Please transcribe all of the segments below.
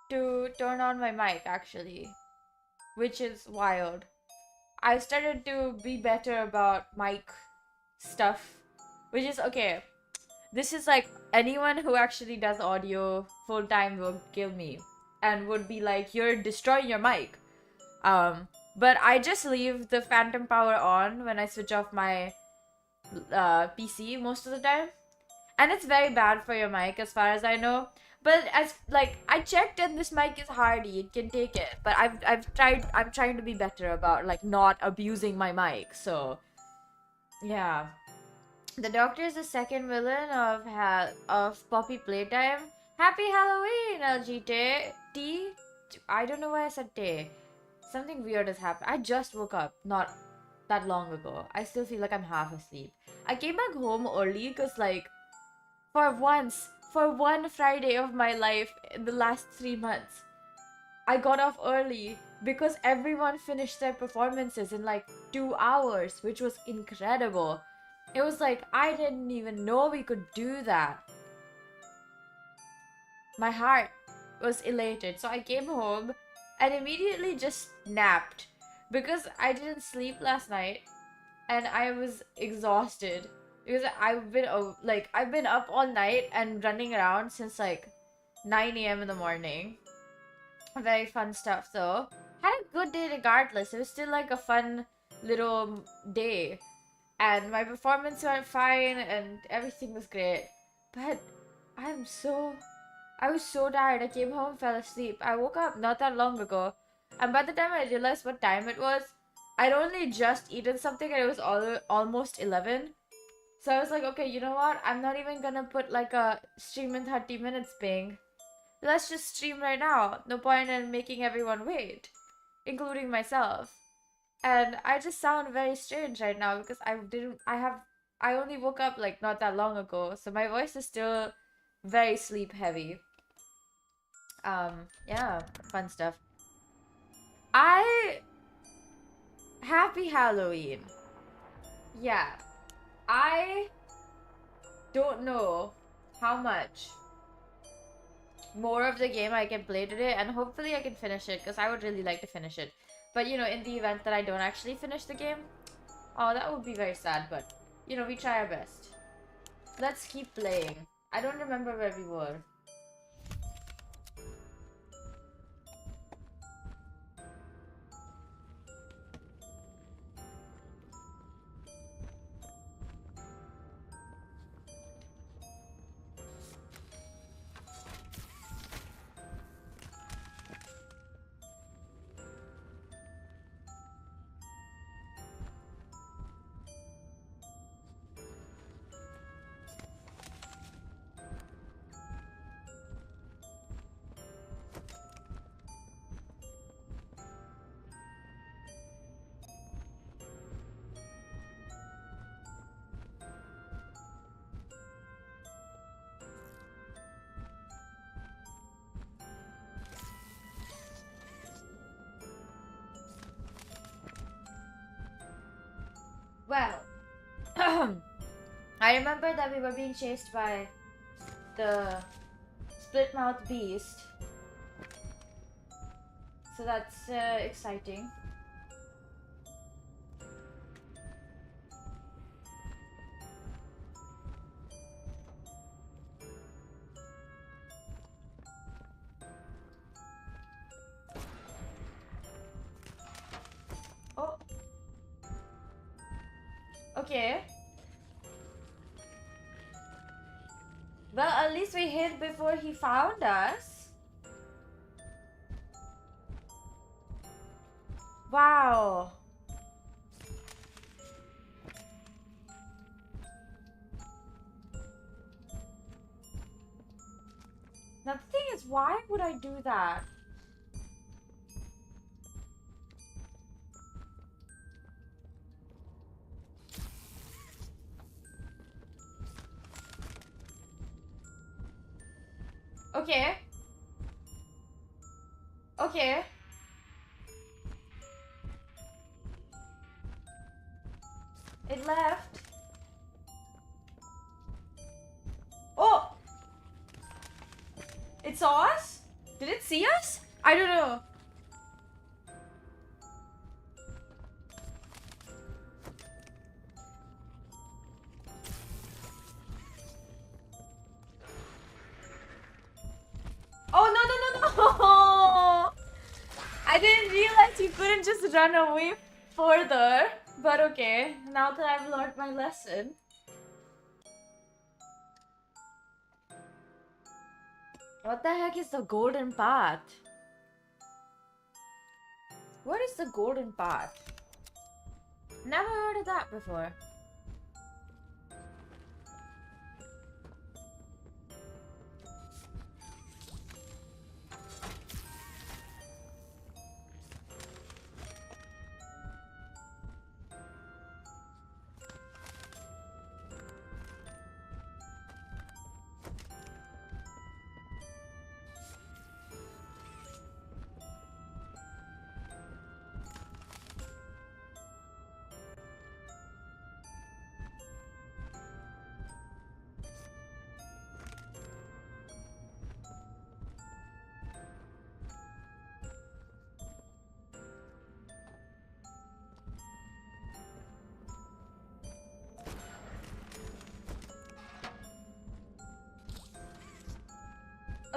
to turn on my mic actually, which is wild. I started to be better about mic stuff, which is okay. This is like anyone who actually does audio full time will kill me and would be like, you're destroying your mic. But I just leave the phantom power on when I switch off my PC most of the time. And it's very bad for your mic as far as I know. But as like I checked and this mic is hardy, it can take it. But I'm trying to be better about like not abusing my mic. So yeah. The Doctor is the second villain of Poppy Playtime. Happy Halloween, LGT. T. I don't know why I said T. Something weird has happened. I just woke up not that long ago. I still feel like I'm half asleep. I came back home early because like for one Friday of my life in the last 3 months, I got off early because everyone finished their performances in like 2 hours, which was incredible. It was like, I didn't even know we could do that. My heart was elated. So I came home and immediately just napped because I didn't sleep last night and I was exhausted because I've been up all night and running around since like 9 a.m. in the morning. Very fun stuff though. Had a good day regardless. It was still like a fun little day. And my performance went fine and everything was great. But I was so tired. I came home, fell asleep. I woke up not that long ago. And by the time I realized what time it was, I'd only just eaten something and it was almost 11. So I was like, okay, you know what? I'm not even gonna put like a stream in 30 minutes thing. Let's just stream right now. No point in making everyone wait, including myself. And I just sound very strange right now because I only woke up like not that long ago, so my voice is still very sleep heavy. Yeah, fun stuff. I Happy Halloween. Yeah. I don't know how much more of the game I can play today, and hopefully I can finish it because I would really like to finish it. But you know, in the event that I don't actually finish the game, oh, that would be very sad, but you know, we try our best. Let's keep playing. I don't remember where we were. Well, I remember that we were being chased by the split-mouthed beast. So that's exciting. Oh. Okay. Well, at least we hid before he found us. Wow. Now the thing is, why would I do that? Okay. Okay. It left. Oh! It saw us? Did it see us? I don't know. Oh, no, no, no, no! I didn't realize you couldn't just run away further. But okay, now that I've learned my lesson. What the heck is the golden path? What is the golden path? Never heard of that before.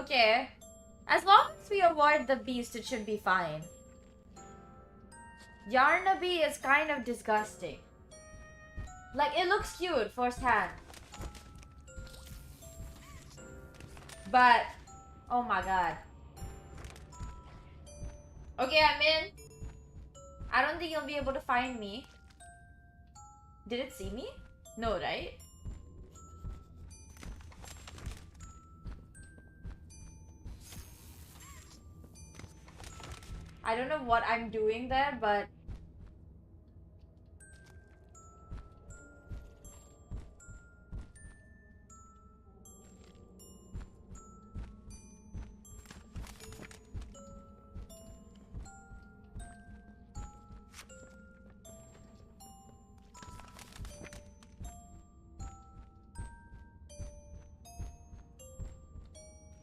Okay. As long as we avoid the beast, it should be fine. Yarnaby is kind of disgusting. Like, it looks cute firsthand. But, oh my god. Okay, I'm in. I don't think you'll be able to find me. Did it see me? No, right? I don't know what I'm doing there, but...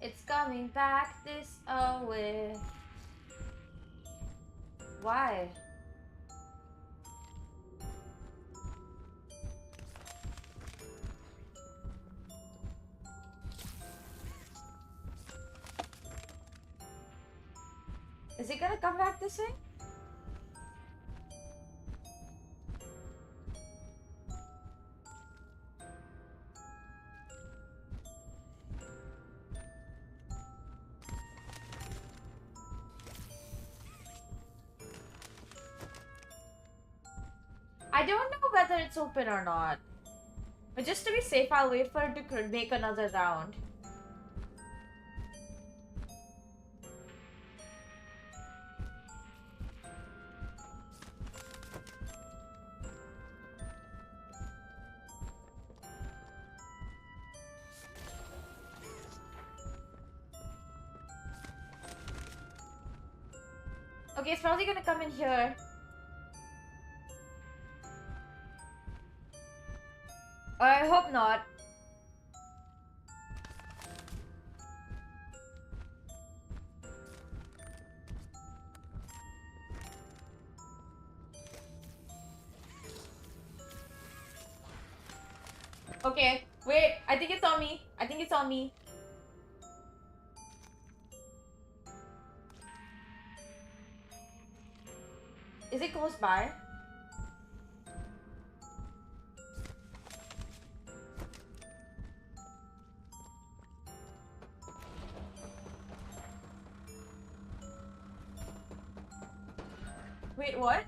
It's coming back this way. Why? Is it gonna come back this way? I don't know whether it's open or not. But just to be safe, I'll wait for it to make another round. Okay, it's probably gonna come in here. Or I hope not. Okay, wait, I think it's on me. I think it's on me. Is it close by? Wait, what?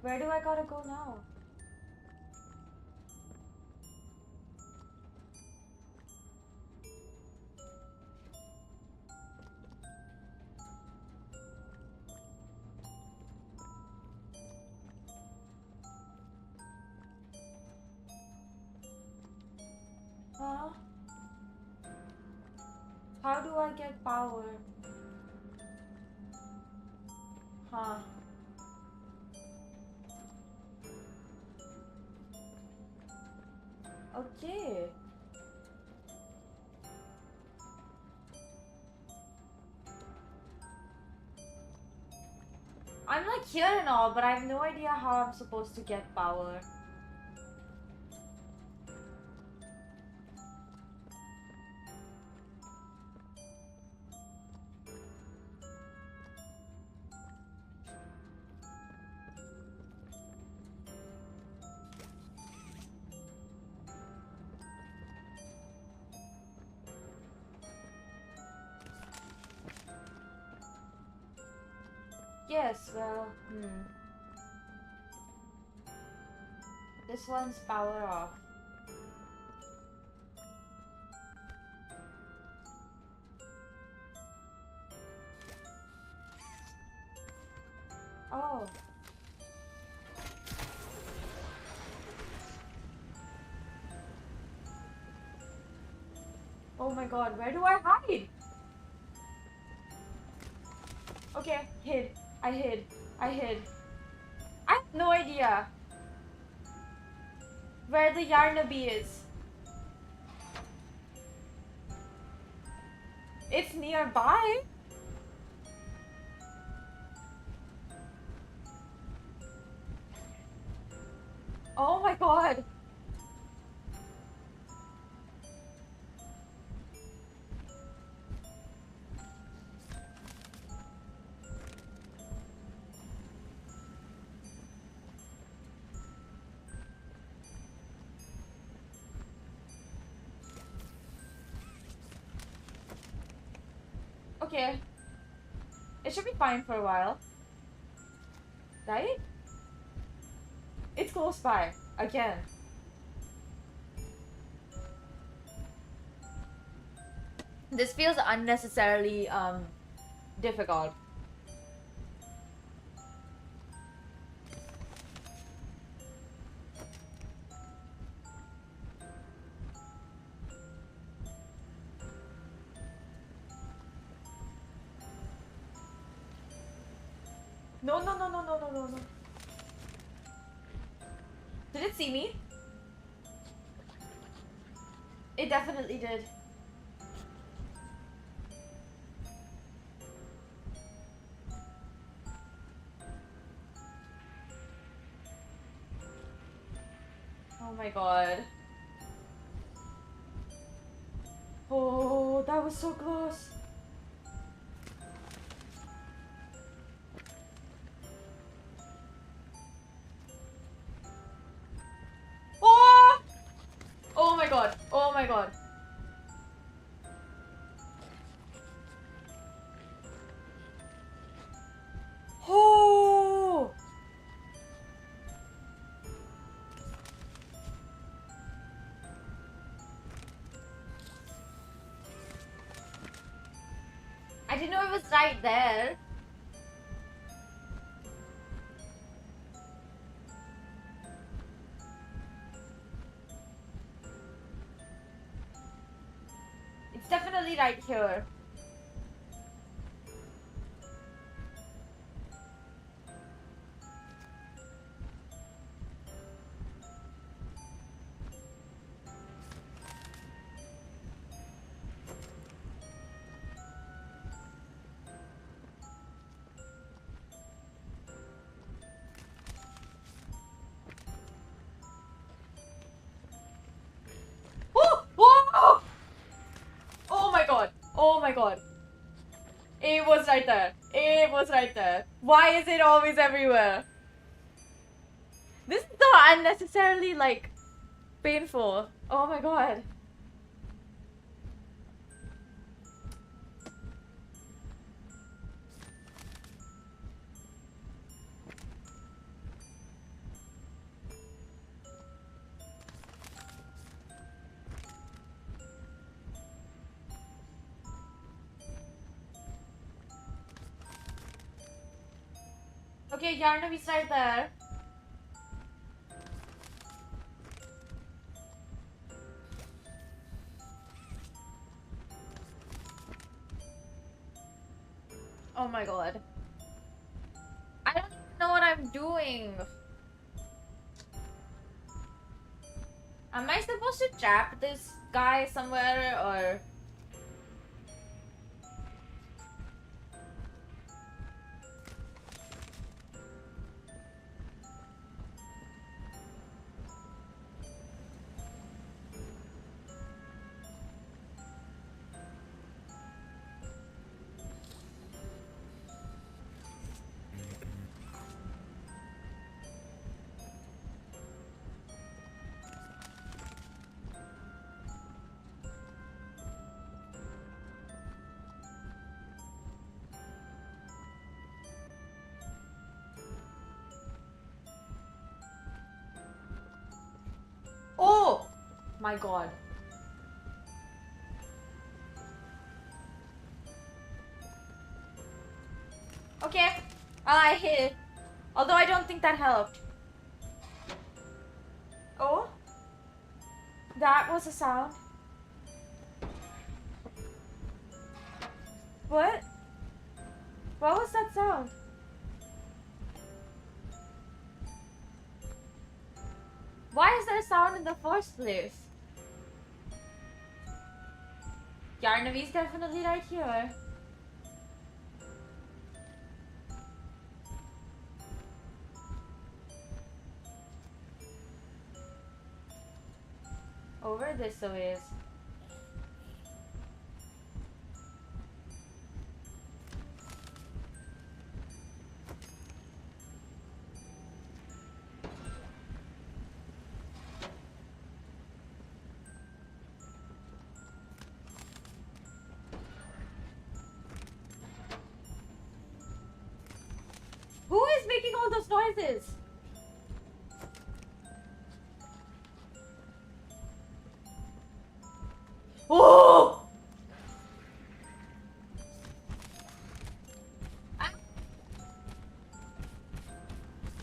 Where do I gotta go now? Huh? How do I get power? Huh. Okay. I'm like here and all, but I have no idea how I'm supposed to get power. Yes, well, This one's power off. Oh. Oh my god, where do I hide? Okay, hid. I hid. I hid. I have no idea where the Yarnaby is. It's nearby. Oh my god. Okay. It should be fine for a while. Right? It's close by. Again. This feels unnecessarily, difficult. No, no, no, no, no, no, no, no. Did it see me? It definitely did. Oh my god. Oh, that was so close. Oh! Oh my god. Oh my god. Oh! I didn't know it was right there. It's definitely right here. Oh! Oh! Oh my god. Oh my god. It was right there. It was right there. Why is it always everywhere? This is so unnecessarily, like, painful. Oh my god. Okay, Yarnaby's right there. Oh my god. I don't even know what I'm doing. Am I supposed to trap this guy somewhere or... Oh! My god. Okay. I hit it. Although I don't think that helped. Oh? That was a sound. What? What was that sound? Why is there a sound in the first place? Yarnavi's definitely right here. Over this a ways. Who is making all those noises? Oh!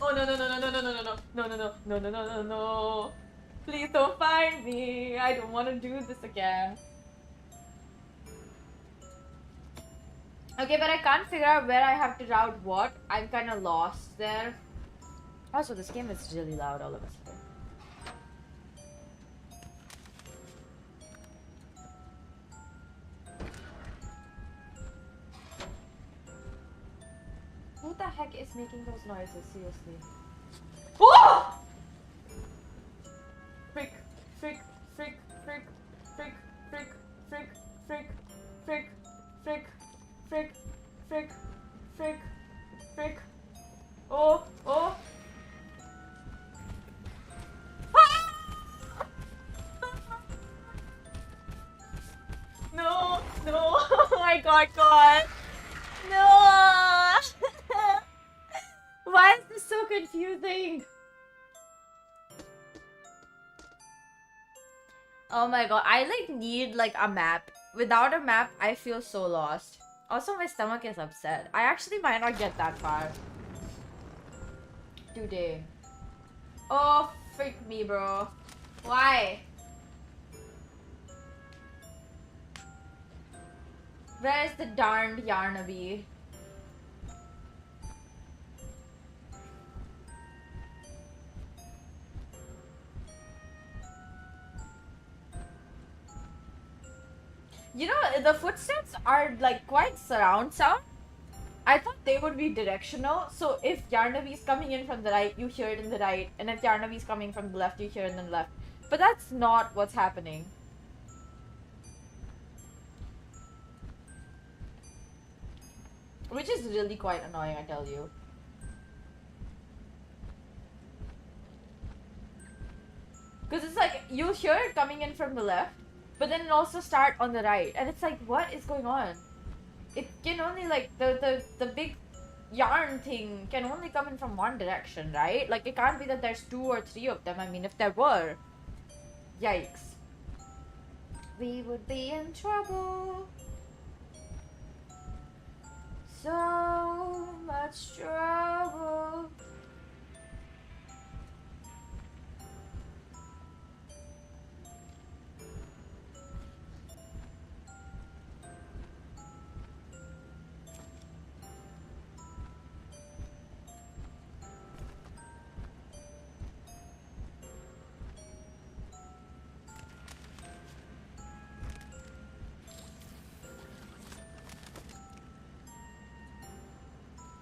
Oh no no no no no no no no no no no no no no no no! Please don't find me. I don't want to do this again. Okay, but I can't figure out where I have to route what. I'm kind of lost there. Also, this game is really loud all of a sudden. Who the heck is making those noises? Seriously. Oh! Frick, frick, frick, frick, frick, frick, frick, frick, frick, frick, frick, frick, frick, frick. Oh, oh. No, no. Oh my god, God. No. Why is this so confusing? Oh my god, I like need like a map. Without a map, I feel so lost. Also, my stomach is upset. I actually might not get that far today. Oh, freak me, bro. Why? Where is the darned Yarnaby? You know, the footsteps are like quite surround sound. I thought they would be directional, so if Yarnaby is coming in from the right, you hear it in the right, and if Yarnaby is coming from the left, you hear it in the left. But that's not what's happening. Which is really quite annoying, I tell you. Because it's like, you'll hear it coming in from the left, but then it also start on the right. And it's like, what is going on? It can only like, the big yarn thing can only come in from one direction, right? Like, it can't be that there's 2 or 3 of them. I mean, if there were, yikes. We would be in trouble. So much trouble.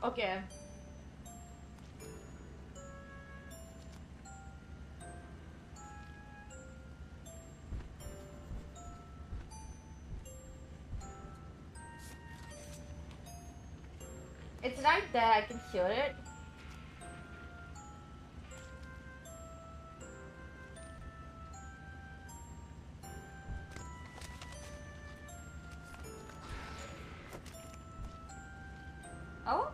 Okay. It's right there, I can hear it. Oh?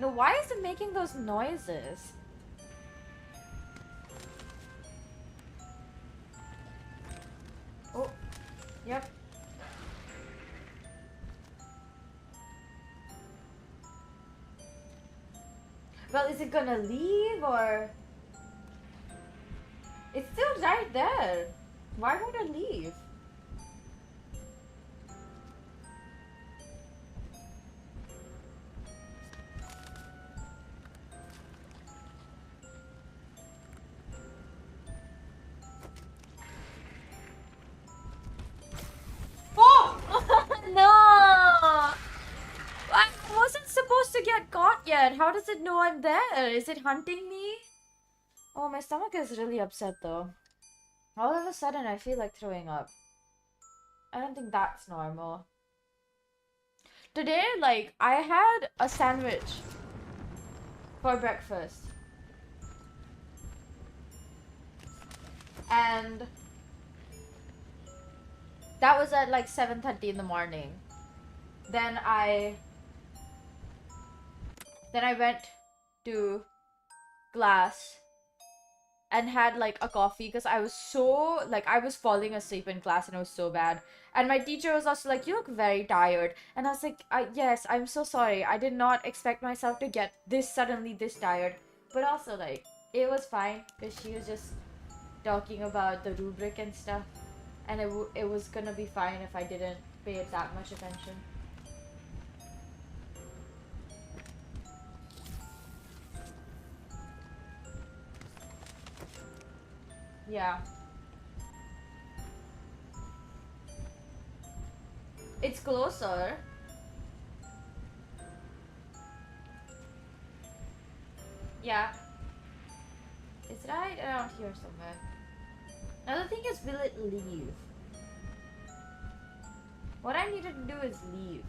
No, why is it making those noises? Oh, yep. Well, is it gonna leave or... It's still right there. Why won't it leave? Oh! No! I wasn't supposed to get caught yet. How does it know I'm there? Is it hunting me? Oh, my stomach is really upset though. All of a sudden, I feel like throwing up. I don't think that's normal. Today, like, I had a sandwich for breakfast. And that was at like 7:30 in the morning. Then I went to class and had like a coffee because I was so like I was falling asleep in class and it was so bad. And my teacher was also like, "You look very tired." And I was like, yes, I'm so sorry. I did not expect myself to get this suddenly this tired. But also like it was fine because she was just talking about the rubric and stuff. And it was gonna be fine if I didn't pay it that much attention. Yeah. It's closer. Yeah. It's right around here somewhere. Now the thing is, will it leave? What I needed to do is leave.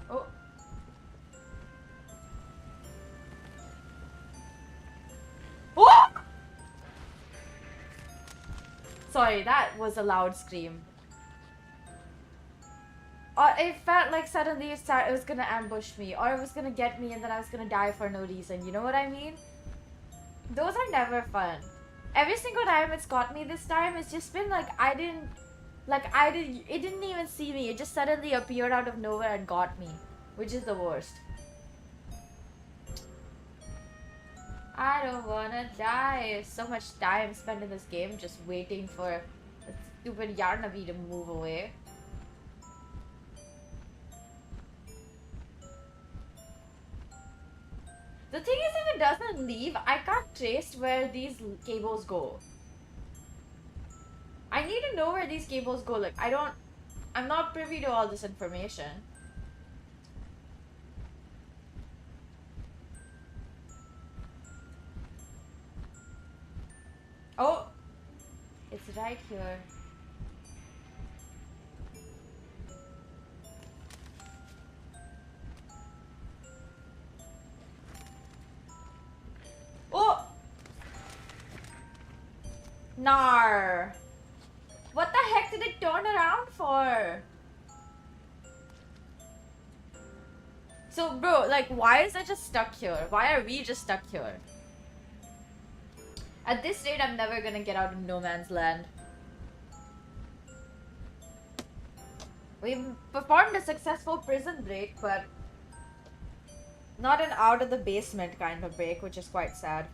Oh. Oh! Sorry, that was a loud scream. Or it felt like suddenly it was gonna ambush me, or it was gonna get me and then I was gonna die for no reason. You know what I mean? Those are never fun. Every single time it's got me this time, it's just been like it didn't even see me. It just suddenly appeared out of nowhere and got me, which is the worst. I don't wanna die. So much time spent in this game just waiting for a stupid Yarnaby to move away. The thing is, if it doesn't leave, I can't trace where these cables go. I need to know where these cables go. Like, I'm not privy to all this information. Oh! It's right here. Oh! Nar! What the heck did it turn around for? So, bro, like, why is it just stuck here? Why are we just stuck here? At this rate, I'm never gonna get out of no man's land. We've performed a successful prison break, but not an out of the basement kind of break, which is quite sad.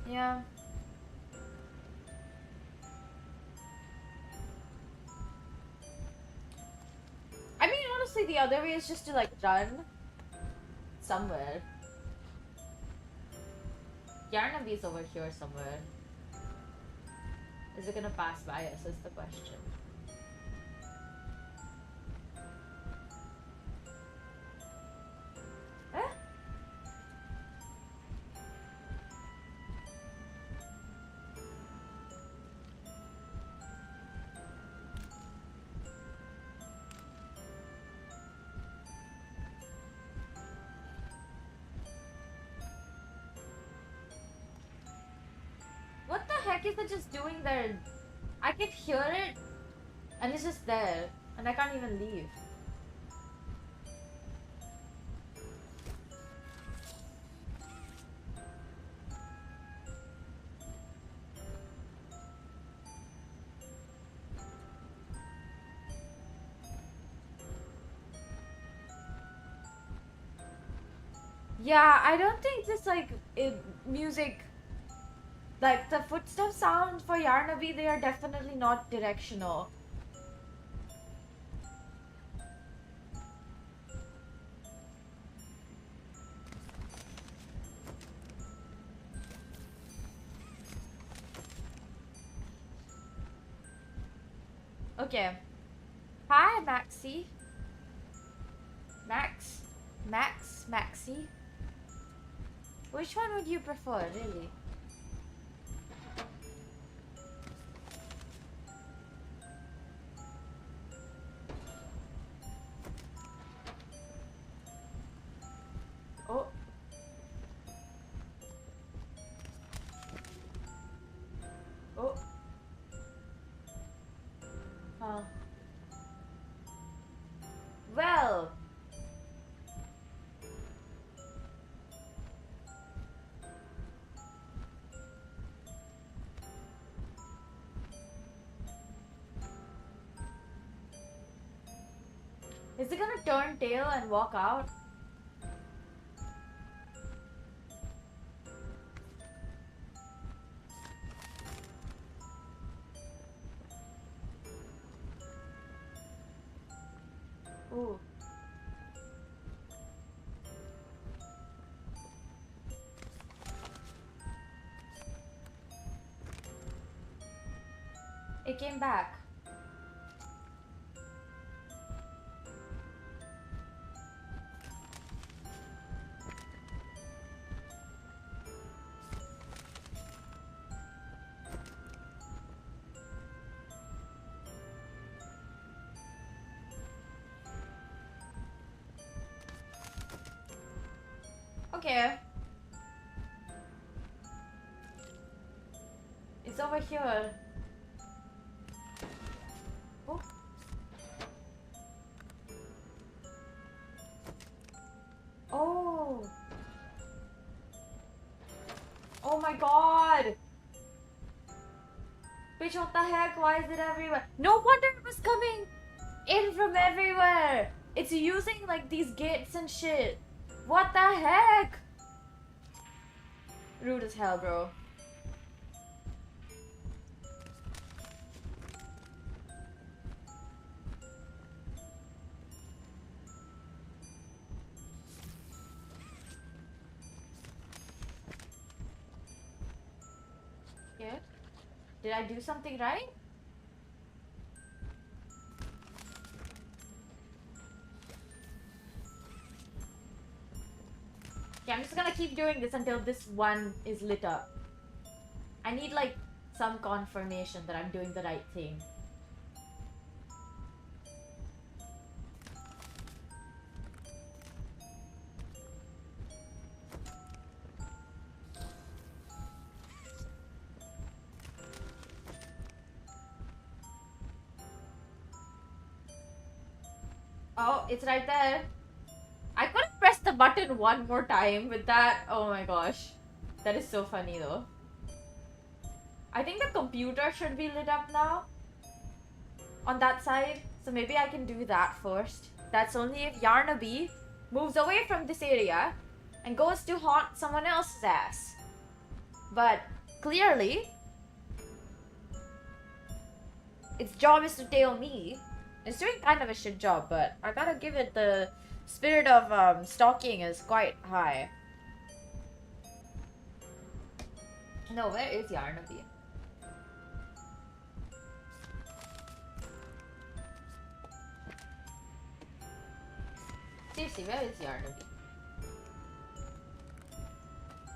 Yeah. I mean, honestly, the other way is just to, like, run. somewhere. Yarnaby's over here somewhere. Is it gonna pass by us is the question. Eh? What the heck is it just doing there? I can hear it and it's just there and I can't even leave. Yeah, I don't think this like music, like the footstep sounds for Yarnaby, they are definitely not directional. Okay. Hi, Maxie. Maxie. Which one would you prefer, really? Oh. Oh. Huh. Well. Is it gonna turn tail and walk out? Ooh. It came back. Okay. It's over here. Oh. Oh. Oh my god. Bitch, what the heck? Why is it everywhere? No wonder it was coming in from everywhere. It's using like these gates and shit. What the heck? Rude as hell, bro. Okay. Did I do something right? Okay, I'm just gonna keep doing this until this one is lit up. I need like some confirmation that I'm doing the right thing. Oh, it's right there. I could have pressed the button one more time with that. Oh my gosh. That is so funny though. I think the computer should be lit up now. On that side. So maybe I can do that first. That's only if Yarnaby moves away from this area and goes to haunt someone else's ass. But clearly, its job is to tail me. It's doing kind of a shit job, but I gotta give it the spirit of stalking is quite high. No, where is Yarnaby? Seriously, where is Yarnaby?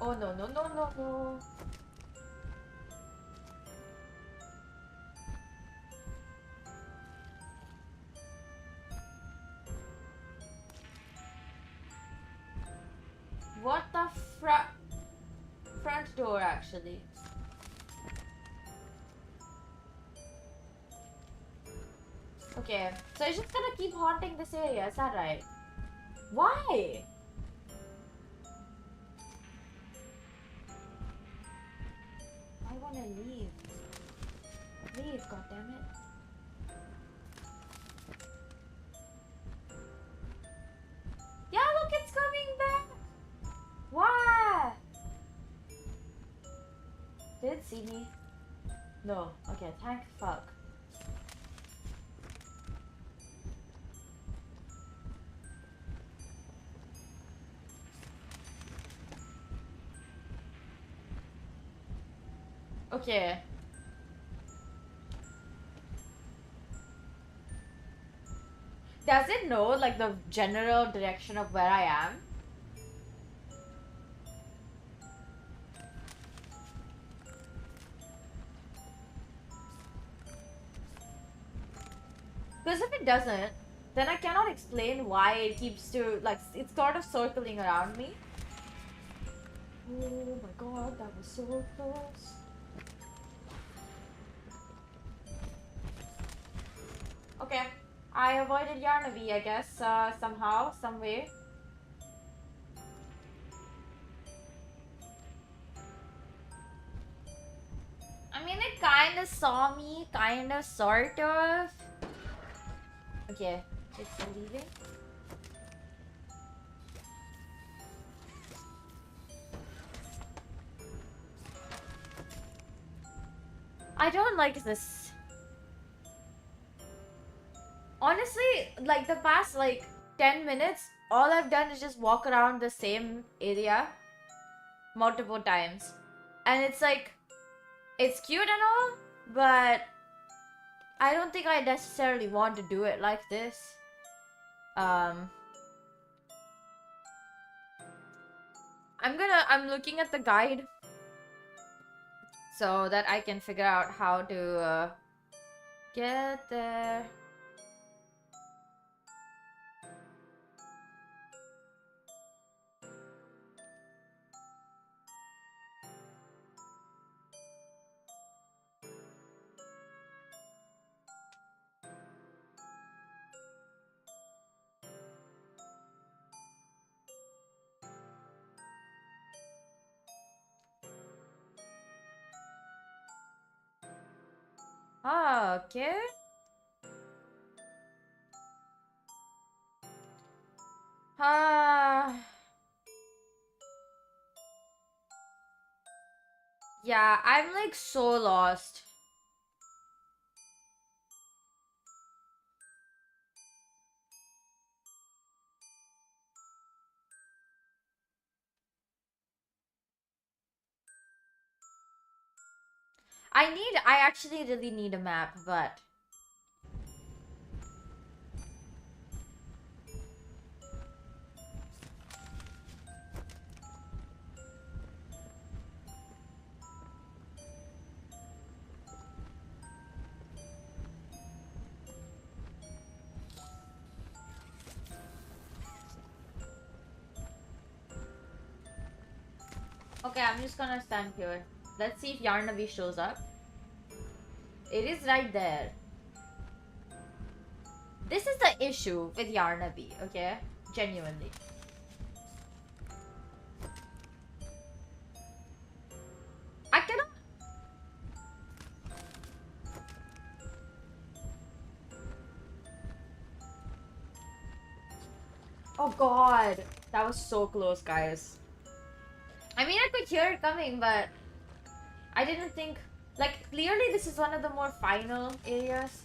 Oh no no no no no. What the front door actually? Okay, so it's just gonna keep haunting this area, is that right? Why? I wanna leave. Leave, goddammit. Yeah, look, it's coming back! Why? Did it see me? No. Okay, thank fuck. Okay. Does it know, like, the general direction of where I am? Because if it doesn't, then I cannot explain why it keeps to, like, it's sort of circling around me. Oh my god, that was so close. Okay, I avoided Yarnaby, I guess, somehow, some way. I mean, it kinda saw me, kinda, sort of. Okay, it's leaving. I don't like this. Honestly, like the past like 10 minutes, all I've done is just walk around the same area multiple times. And it's like, it's cute and all, but I don't think I necessarily want to do it like this. I'm looking at the guide so that I can figure out how to get there. Ah, okay. Yeah, I'm like so lost. I actually really need a map, but okay, I'm just gonna stand here. Let's see if Yarnaby shows up. It is right there. This is the issue with Yarnaby, okay? Genuinely. I cannot... Oh god. That was so close, guys. I mean, I could hear it coming, but I didn't think... Like, clearly this is one of the more final areas.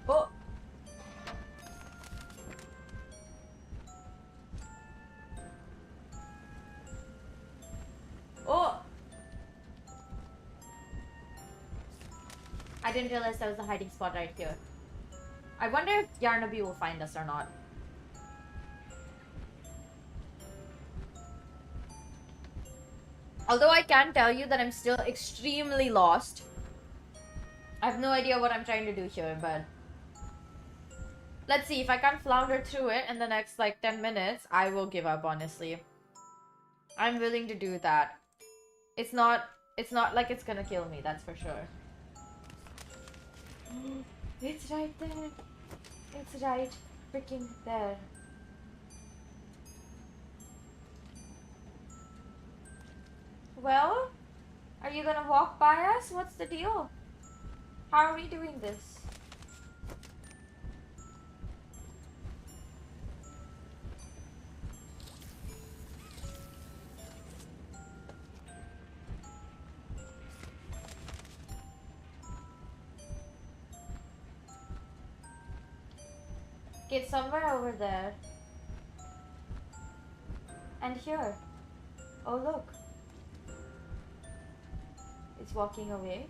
Oh! Oh! I didn't realize there was a hiding spot right here. I wonder if Yarnaby will find us or not. Although I can tell you that I'm still extremely lost. I have no idea what I'm trying to do here, but... Let's see, if I can't flounder through it in the next, like, 10 minutes, I will give up, honestly. I'm willing to do that. It's not like it's gonna kill me, that's for sure. It's right there. It's right freaking there. Well, are you gonna walk by us? What's the deal? How are we doing this? It's somewhere over there. And here. Oh, look. It's walking away.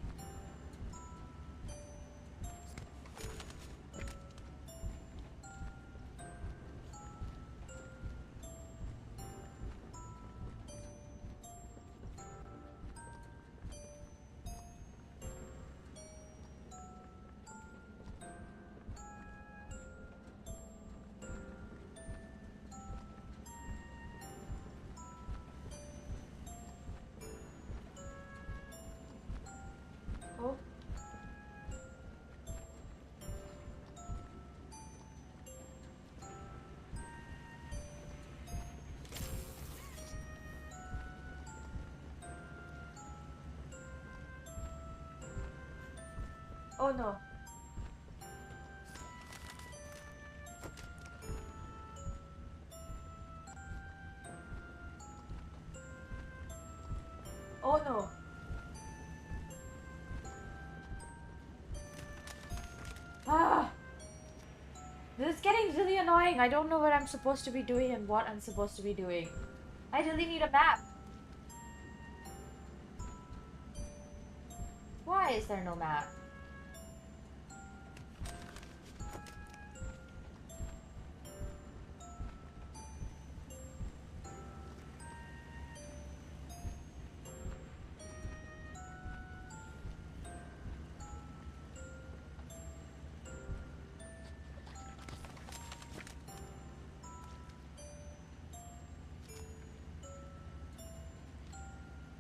Oh. Oh no. Oh no. Ah! This is getting really annoying. I don't know what I'm supposed to be doing and what I'm supposed to be doing. I really need a map. Why is there no map?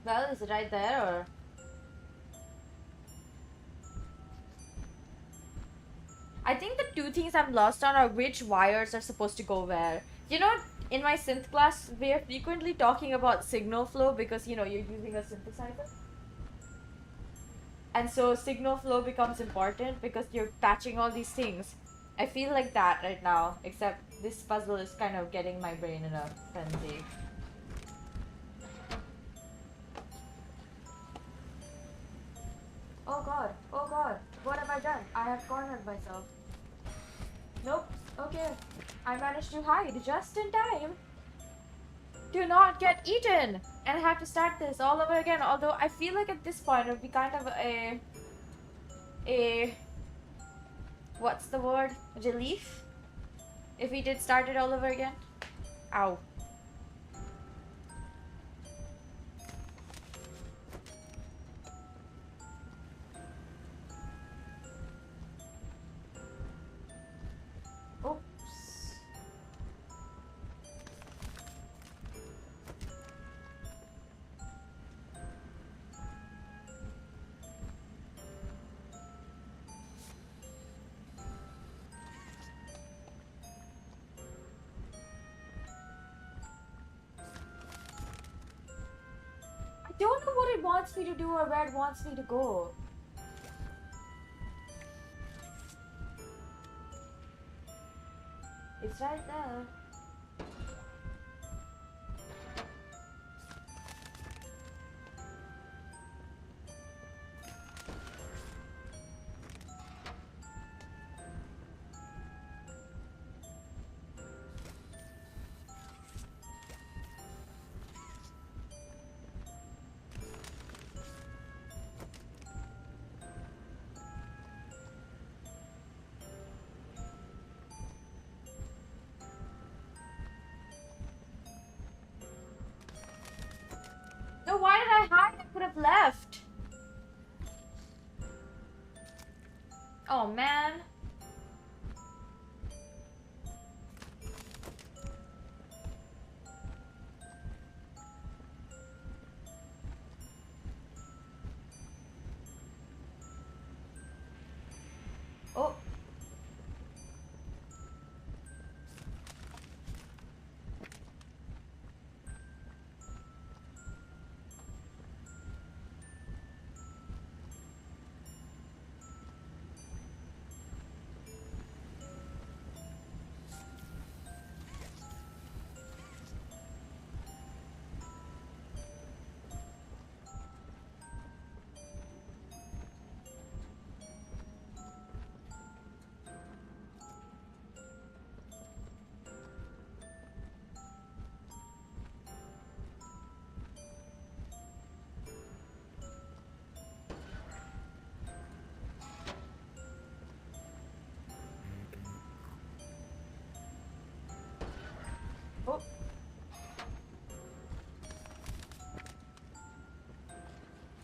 Well, is it right there or... I think the two things I'm lost on are which wires are supposed to go where. You know, in my synth class, we are frequently talking about signal flow because, you know, you're using a synthesizer. And so signal flow becomes important because you're patching all these things. I feel like that right now, except this puzzle is kind of getting my brain in a frenzy. Oh god, what have I done? I have cornered myself. Nope, okay. I managed to hide just in time. Do not get eaten! And I have to start this all over again, although I feel like at this point it would be kind of a what's the word? Relief? If we did start it all over again? Ow. Oops. I don't know what it wants me to do or where it wants me to go. It's right there. why did I hide? I could have left. Oh man. Oh. Oh.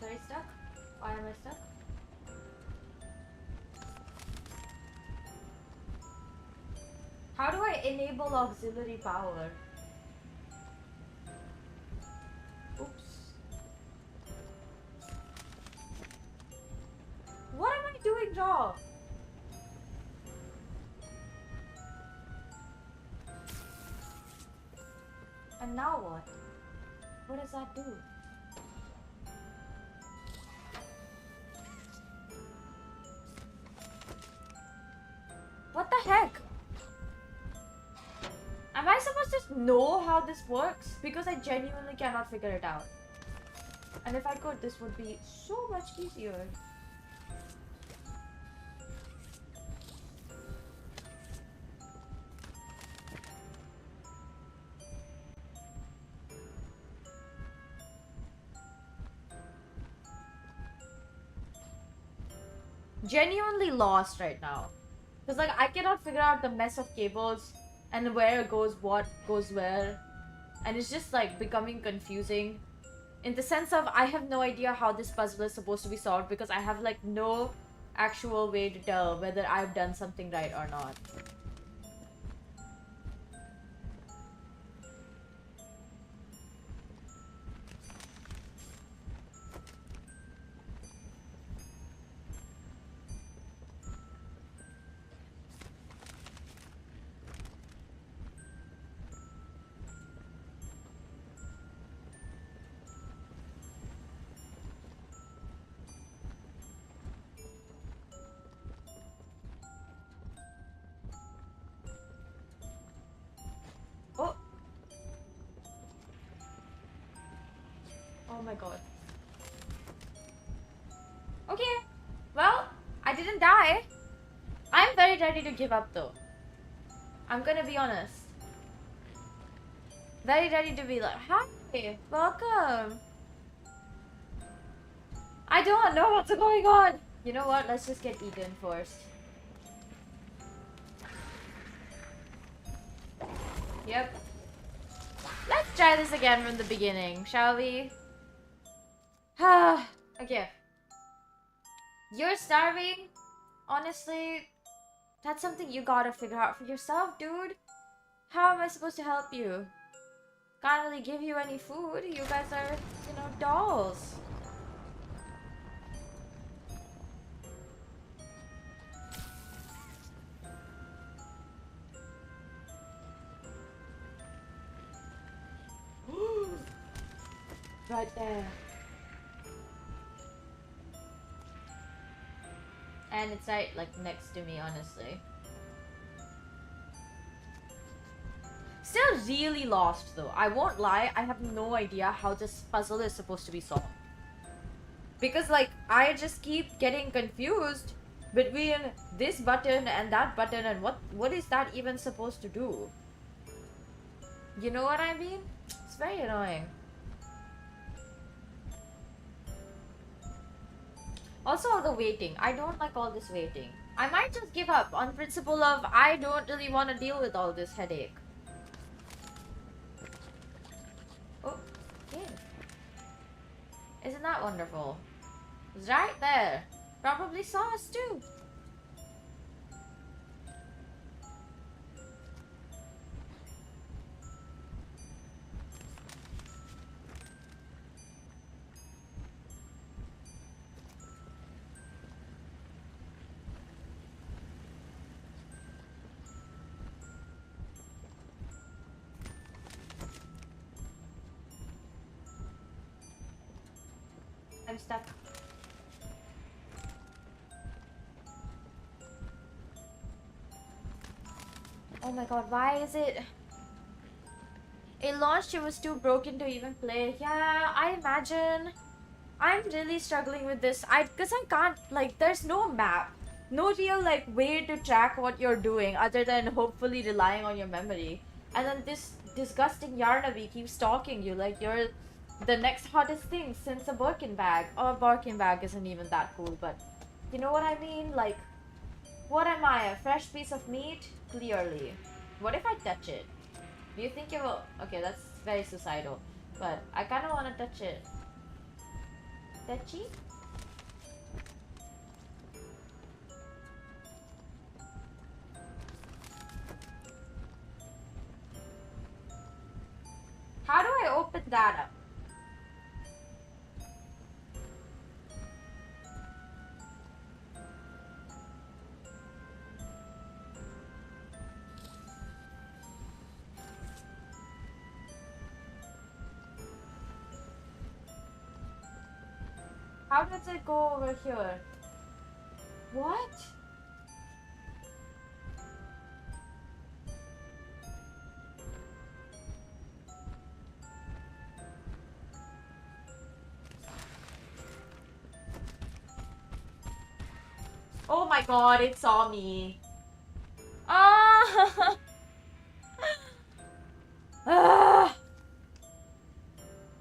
Are you stuck? Why am I stuck? How do I enable auxiliary power? Oops. What am I doing wrong? And now what? What does that do? What the heck? Am I supposed to know how this works? Because I genuinely cannot figure it out. And if I could, this would be so much easier. Genuinely lost right now. Because like I cannot figure out the mess of cables and where goes what goes where. And it's just like becoming confusing. In the sense of I have no idea how this puzzle is supposed to be solved because I have like no actual way to tell whether I've done something right or not. Oh. Oh my god. Okay. Well, I didn't die. I'm very ready to give up though. I'm gonna be honest. Very ready to be like, hi, welcome. I don't know what's going on. You know what? Let's just get eaten first. Yep. Let's try this again from the beginning, shall we? Okay. You're starving? Honestly, that's something you gotta figure out for yourself, dude. How am I supposed to help you? Can't really give you any food. You guys are, you know, dolls. Right there. And it's right, like, next to me, honestly. Still really lost, though. I won't lie, I have no idea how this puzzle is supposed to be solved. Because, like, I just keep getting confused between this button and that button and what is that even supposed to do? You know what I mean? It's very annoying. Also, all the waiting. I don't like all this waiting. I might just give up on principle of I don't really want to deal with all this headache. Oh, yeah. Isn't that wonderful? It's right there. Probably saw us too. I'm stuck. Oh my god, why is it... It launched, it was too broken to even play. Yeah, I imagine. I'm really struggling with this. Because I can't, like, there's no map. No real, like, way to track what you're doing other than hopefully relying on your memory. And then this disgusting Yarnaby keeps stalking you like you're the next hottest thing since a Birkin bag. Oh, a Birkin bag isn't even that cool, but you know what I mean? Like, what am I? A fresh piece of meat? Clearly. What if I touch it? Do you think it will... Okay, that's very suicidal. But I kind of want to touch it. Touchy? How do I open that up? How does it go over here? What? Oh my god, it saw me. Ah! Ah!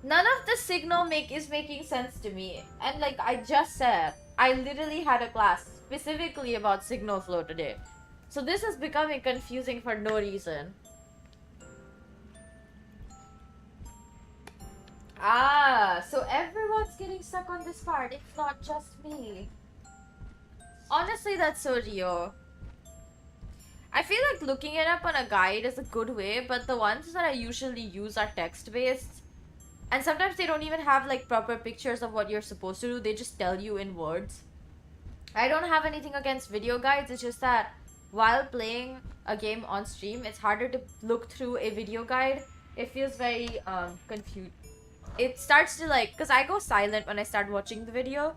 None of the signal is making sense to me. And like I just said, I literally had a class specifically about signal flow today. So this is becoming confusing for no reason. Ah, so everyone's getting stuck on this part. It's not just me. Honestly, that's so Rio. I feel like looking it up on a guide is a good way, but the ones that I usually use are text-based. And sometimes they don't even have like proper pictures of what you're supposed to do. They just tell you in words. I don't have anything against video guides. It's just that while playing a game on stream, it's harder to look through a video guide. It feels very confused. It starts to like, because I go silent when I start watching the video.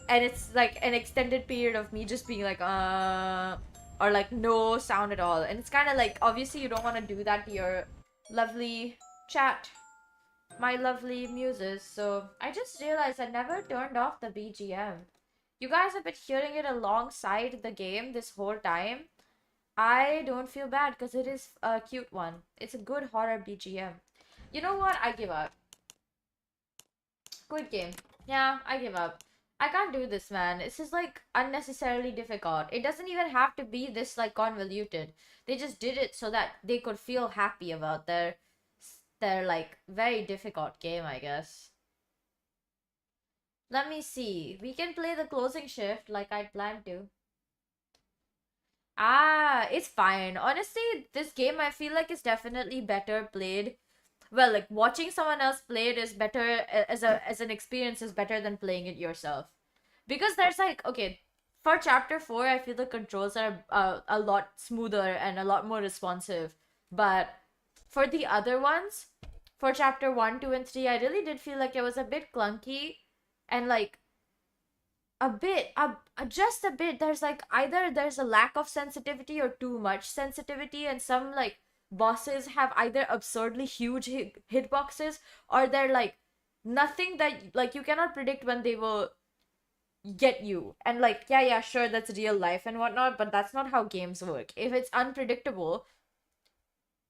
And it's like an extended period of me just being like, or like no sound at all. And it's kind of like, obviously you don't want to do that to your lovely chat. My lovely muses. So I just realized I never turned off the BGM. You guys have been hearing it alongside the game this whole time. I don't feel bad because it is a cute one. It's a good horror BGM. You know what? I give up. Good game. Yeah, I give up. I can't do this, man. This is like unnecessarily difficult. It doesn't even have to be this like convoluted. They just did it so that they could feel happy about their like very difficult game, I guess. Let me see. We can play the closing shift like I'd planned to. Ah, it's fine. Honestly, this game I feel like is definitely better played. Well, like watching someone else play it is better as an experience is better than playing it yourself. Because there's like, okay, for chapter 4, I feel the controls are a lot smoother and a lot more responsive. But for the other ones, for chapter 1, 2, and 3, I really did feel like it was a bit clunky and like just a bit. There's like either there's a lack of sensitivity or too much sensitivity, and some like bosses have either absurdly huge hitboxes or they're like nothing that like you cannot predict when they will get you. And like yeah sure, that's real life and whatnot, but that's not how games work. If it's unpredictable,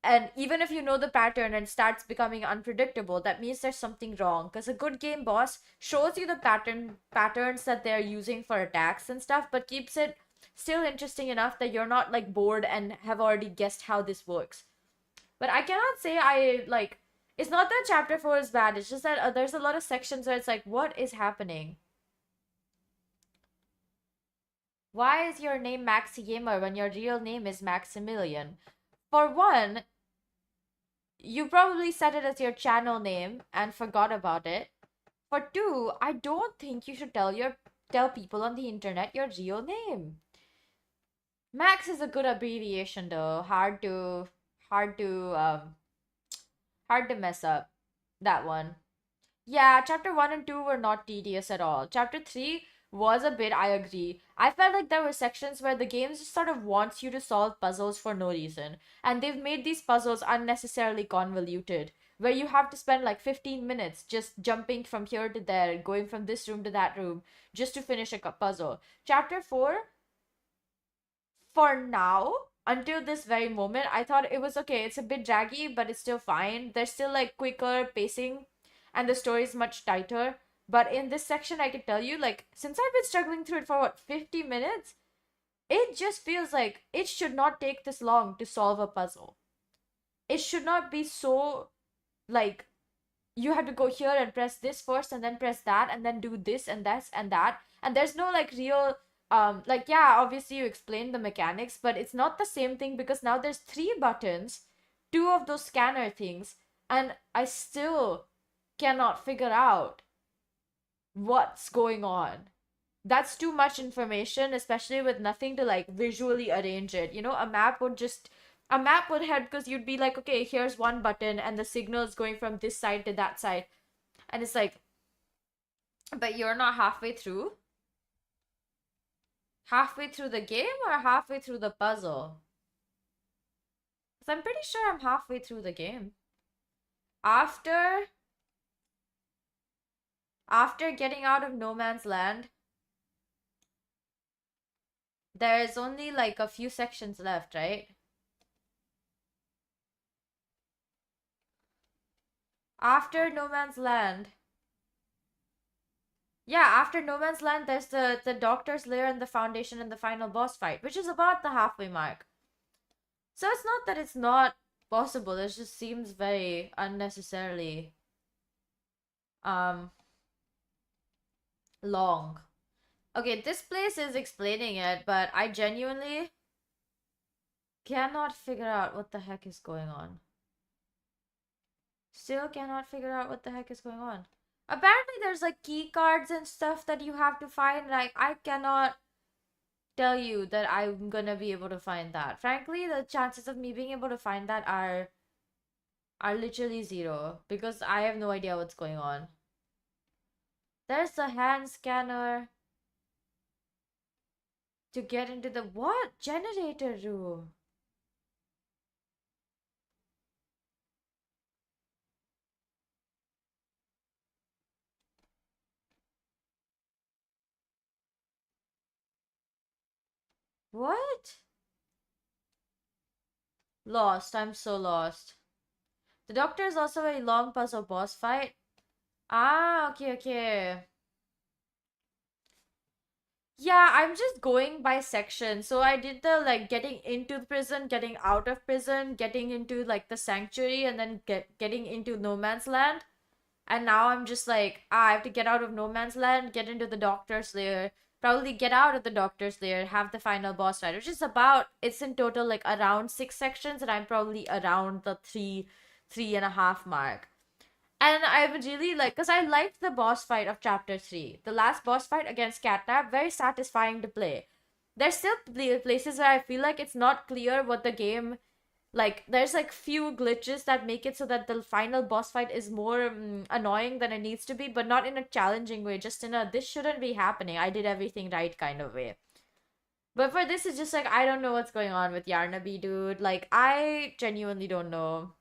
and even if you know the pattern and starts becoming unpredictable, that means there's something wrong. Because a good game boss shows you the patterns that they're using for attacks and stuff, but keeps it still interesting enough that you're not like bored and have already guessed how this works. But I cannot say I like It's not that chapter 4 is bad, it's just that there's a lot of sections where it's like, what is happening? Why is your name Maxi Gamer when your real name is Maximilian? For one, you probably set it as your channel name and forgot about it. For two, I don't think you should tell people on the internet your real name. Max is a good abbreviation though. Hard to hard to mess up. That one. Yeah, chapter 1 and 2 were not tedious at all. Chapter 3 was a bit, I agree. I felt like there were sections where the game just sort of wants you to solve puzzles for no reason. And they've made these puzzles unnecessarily convoluted, where you have to spend like 15 minutes just jumping from here to there, going from this room to that room, just to finish a puzzle. Chapter 4, for now, until this very moment, I thought it was okay. It's a bit draggy, but it's still fine. There's still like quicker pacing and the story is much tighter. But in this section, I can tell you, like, since I've been struggling through it for what, 50 minutes, it just feels like it should not take this long to solve a puzzle. It should not be so, like, you have to go here and press this first and then press that and then do this and that and that. And there's no, like, real, like, yeah, obviously you explain the mechanics, but it's not the same thing because now there's 3 buttons, 2 of those scanner things, and I still cannot figure out what's going on. That's too much information, especially with nothing to like visually arrange it. You know, a map would help because you'd be like, okay, here's one button and the signal is going from this side to that side. And it's like, but you're not halfway through? Halfway through the game or halfway through the puzzle? Because I'm pretty sure I'm halfway through the game. After getting out of no man's land, there's only like a few sections left, right? After no man's land. Yeah, after no man's land, there's the doctor's lair and the foundation and the final boss fight, which is about the halfway mark. So it's not that it's not possible, it just seems very unnecessarily long. Okay, this place is explaining it, but I genuinely cannot figure out what the heck is going on. Still cannot figure out what the heck is going on. Apparently there's like key cards and stuff that you have to find. Like, I cannot tell you that I'm gonna be able to find that. Frankly, the chances of me being able to find that are literally 0 because I have no idea what's going on. There's the hand scanner to get into the what? Generator room. What? Lost. I'm so lost. The doctor is also a long puzzle boss fight. Ah, okay, okay. Yeah, I'm just going by section. So I did the like getting into the prison, getting out of prison, getting into like the sanctuary, and then getting into no man's land. And now I'm just like, I have to get out of no man's land, get into the doctor's lair, probably get out of the doctor's lair, have the final boss fight, which is about, it's in total like around 6 sections, and I'm probably around the 3.5 mark. And I would really like, because I liked the boss fight of chapter 3. The last boss fight against Catnap, very satisfying to play. There's still places where I feel like it's not clear what the game, like, there's like few glitches that make it so that the final boss fight is more annoying than it needs to be, but not in a challenging way, just in a, this shouldn't be happening, I did everything right kind of way. But for this, it's just like, I don't know what's going on with Yarnaby, dude. Like, I genuinely don't know.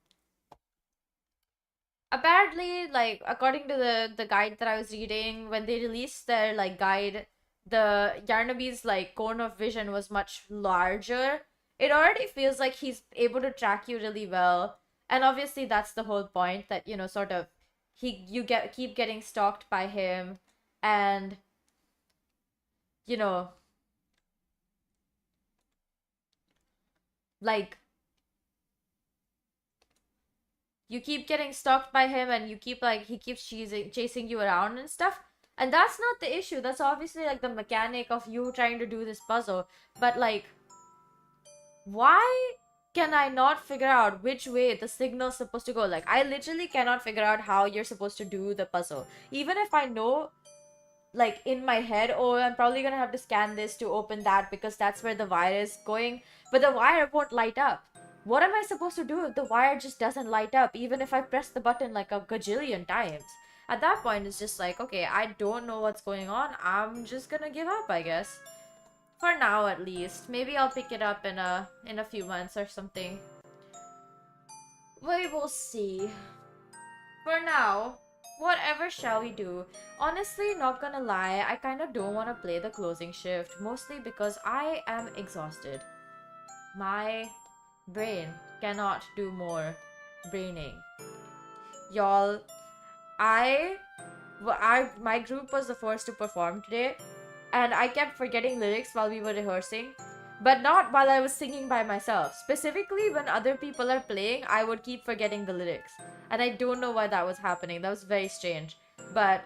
Apparently, like, according to the guide that I was reading, when they released their like guide, the Yarnaby's like cone of vision was much larger. It already feels like he's able to track you really well, and obviously that's the whole point, that, you know, sort of keep getting stalked by him, and, you know, like, you keep getting stalked by him and you keep like he keeps chasing you around and stuff. And that's not the issue. That's obviously like the mechanic of you trying to do this puzzle. But like, why can I not figure out which way the signal's supposed to go? Like, I literally cannot figure out how you're supposed to do the puzzle. Even if I know, like, in my head, oh, I'm probably gonna have to scan this to open that because that's where the wire is going. But the wire won't light up. What am I supposed to do if the wire just doesn't light up, even if I press the button like a gajillion times? At that point, it's just like, okay, I don't know what's going on. I'm just gonna give up, I guess. For now, at least. Maybe I'll pick it up in a few months or something. We will see. For now, whatever shall we do? Honestly, not gonna lie, I kind of don't want to play the closing shift. Mostly because I am exhausted. My brain cannot do more braining. Y'all, my group was the first to perform today, and I kept forgetting lyrics while we were rehearsing, but not while I was singing by myself. Specifically, when other people are playing, I would keep forgetting the lyrics, and I don't know why that was happening. That was very strange. But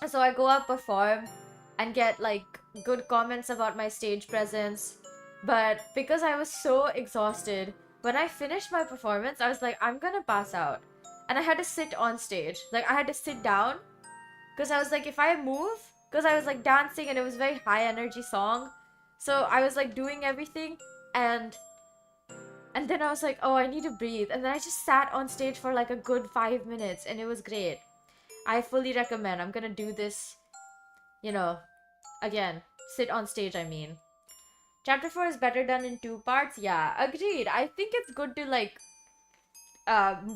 so I go up, perform, and get like good comments about my stage presence. But because I was so exhausted, when I finished my performance, I was like, I'm gonna pass out. And I had to sit on stage. Like, I had to sit down. Because I was like, if I move... Because I was like dancing and it was a very high energy song. So I was like doing everything. And then I was like, oh, I need to breathe. And then I just sat on stage for like a good 5 minutes. And it was great. I fully recommend. I'm gonna do this, you know, again. Sit on stage, I mean. Chapter 4 is better done in 2 parts. Yeah, agreed. I think it's good to like,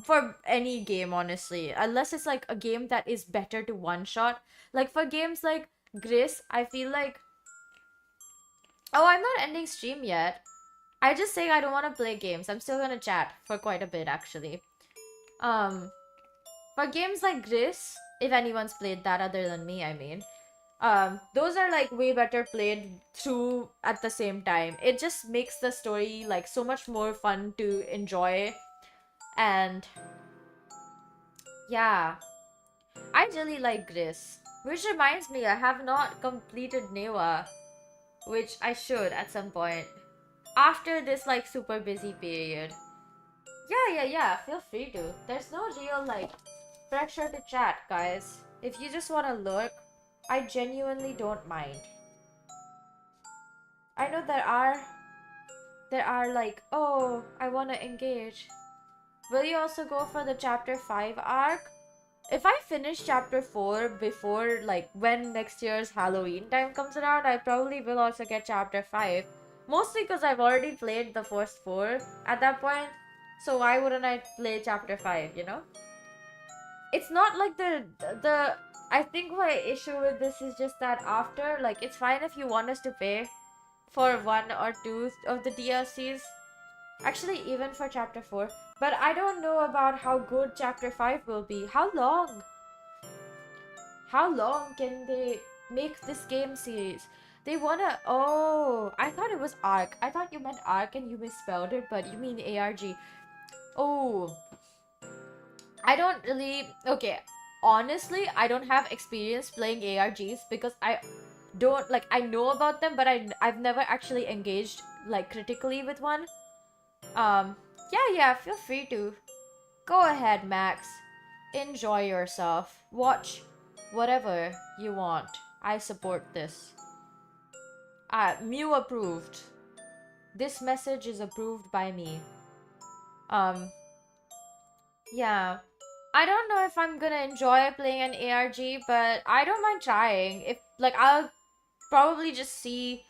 for any game, honestly. Unless it's like a game that is better to one-shot. Like for games like Gris, I feel like... Oh, I'm not ending stream yet. I just say I don't want to play games. I'm still gonna chat for quite a bit, actually. For games like Gris, if anyone's played that other than me, I mean... those are like way better played through at the same time. It just makes the story like so much more fun to enjoy. And yeah, I really like Gris. Which reminds me, I have not completed Newa, which I should at some point after this like super busy period. Yeah, feel free to. There's no real like pressure to chat, guys. If you just want to lurk, I genuinely don't mind. I know there are like, oh, I want to engage. Will you also go for the chapter 5 arc? If I finish chapter 4 before like when next year's Halloween time comes around, I probably will also get chapter 5. Mostly because I've already played the first 4 at that point. So why wouldn't I play chapter 5, you know? It's not like the I think my issue with this is just that after, like, it's fine if you want us to pay for 1 or 2 of the DLCs. Actually, even for chapter 4. But I don't know about how good chapter 5 will be. How long? How long can they make this game series? They wanna... Oh, I thought it was ARC. I thought you meant ARC and you misspelled it, but you mean ARG. Oh... I don't really... Okay, honestly, I don't have experience playing ARGs because I don't... Like, I know about them, but I've never actually engaged, like, critically with one. Yeah, feel free to. Go ahead, Max. Enjoy yourself. Watch whatever you want. I support this. Mew approved. This message is approved by me. Yeah. I don't know if I'm gonna enjoy playing an ARG, but I don't mind trying. If, like, I'll probably just see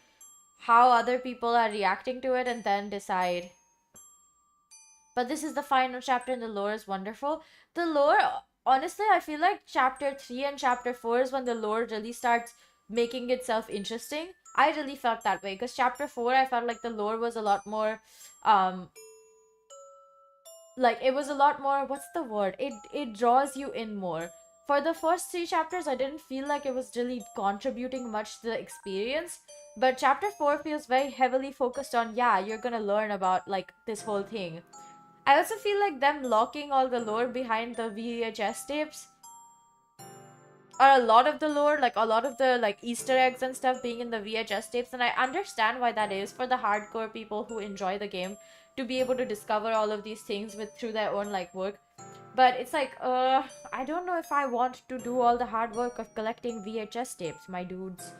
how other people are reacting to it and then decide. But this is the final chapter and the lore is wonderful. The lore, honestly, I feel like chapter 3 and chapter 4 is when the lore really starts making itself interesting. I really felt that way because chapter 4, I felt like the lore was a lot more, like, it was a lot more, what's the word? It draws you in more. For the first 3 chapters, I didn't feel like it was really contributing much to the experience. But chapter 4 feels very heavily focused on, yeah, you're gonna learn about, like, this whole thing. I also feel like them locking all the lore behind the VHS tapes, or a lot of the lore, like a lot of the like Easter eggs and stuff being in the VHS tapes, and I understand why that is for the hardcore people who enjoy the game to be able to discover all of these things with through their own like work. But it's like, I don't know if I want to do all the hard work of collecting VHS tapes, my dudes.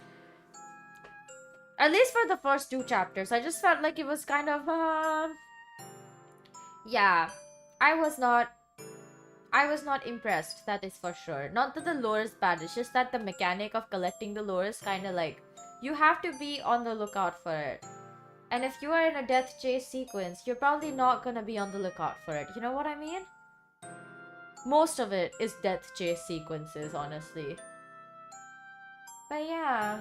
At least for the first 2 chapters, I just felt like it was kind of, yeah, I was not impressed, that is for sure. Not that the lore is bad, it's just that the mechanic of collecting the lore is kind of like, you have to be on the lookout for it. And if you are in a death chase sequence, you're probably not gonna be on the lookout for it. You know what I mean? Most of it is death chase sequences, honestly. But yeah.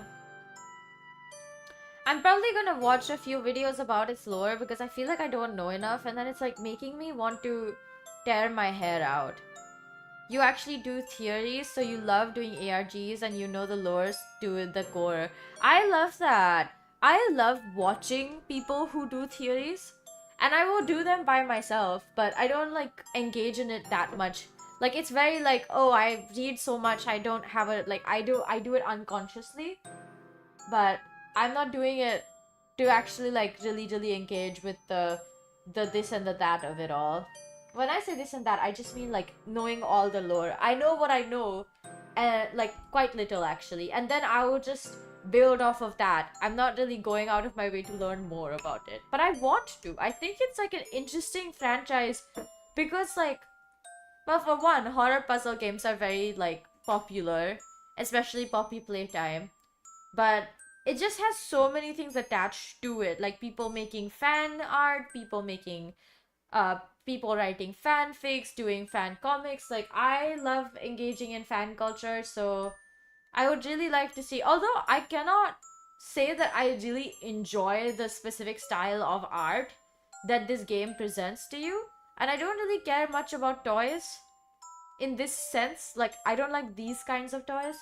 I'm probably gonna watch a few videos about its lore because I feel like I don't know enough, and then it's like making me want to tear my hair out. You actually do theories, so you love doing ARGs and you know the lores to the core. I love that. I love watching people who do theories, and I will do them by myself, but I don't like engage in it that much. Like it's very like, oh, I read so much, I don't have it, like I do it unconsciously, but I'm not doing it to actually like really engage with the this and the that of it all. When I say this and that, I just mean like knowing all the lore. I know what I know, and like quite little actually, and then I will just build off of that. I'm not really going out of my way to learn more about it, but I want to. I think it's like an interesting franchise because like, well, for one, horror puzzle games are very like popular, especially Poppy Playtime, but it just has so many things attached to it, like people making fan art, people writing fanfics, doing fan comics. Like I love engaging in fan culture, so I would really like to see, although I cannot say that I really enjoy the specific style of art that this game presents to you, and I don't really care much about toys in this sense. Like I don't like these kinds of toys.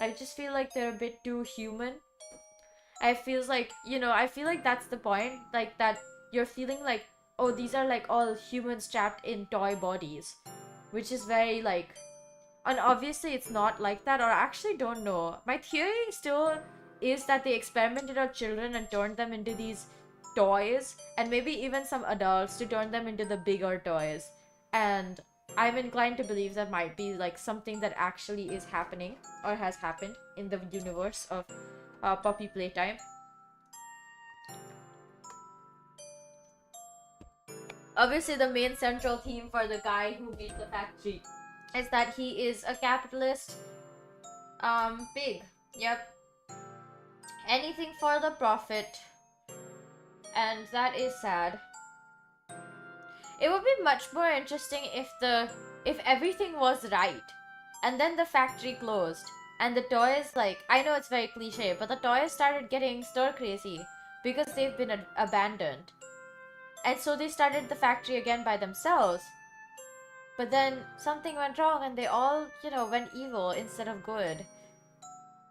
I just feel like they're a bit too human. I feels like, I feel like that's the point. Like that you're feeling like, oh, these are like all humans trapped in toy bodies. Which is very like, and obviously it's not like that, or I actually don't know. My theory still is that they experimented on children and turned them into these toys, and maybe even some adults to turn them into the bigger toys. And I'm inclined to believe that might be like something that actually is happening or has happened in the universe of Poppy Playtime. Obviously, the main central theme for the guy who beat the factory is that he is a capitalist pig. Yep. Anything for the profit. And that is sad. It would be much more interesting if everything was right, and then the factory closed, and the toys, like, I know it's very cliche, but the toys started getting stir crazy because they've been abandoned, and so they started the factory again by themselves. But then something went wrong, and they all, went evil instead of good.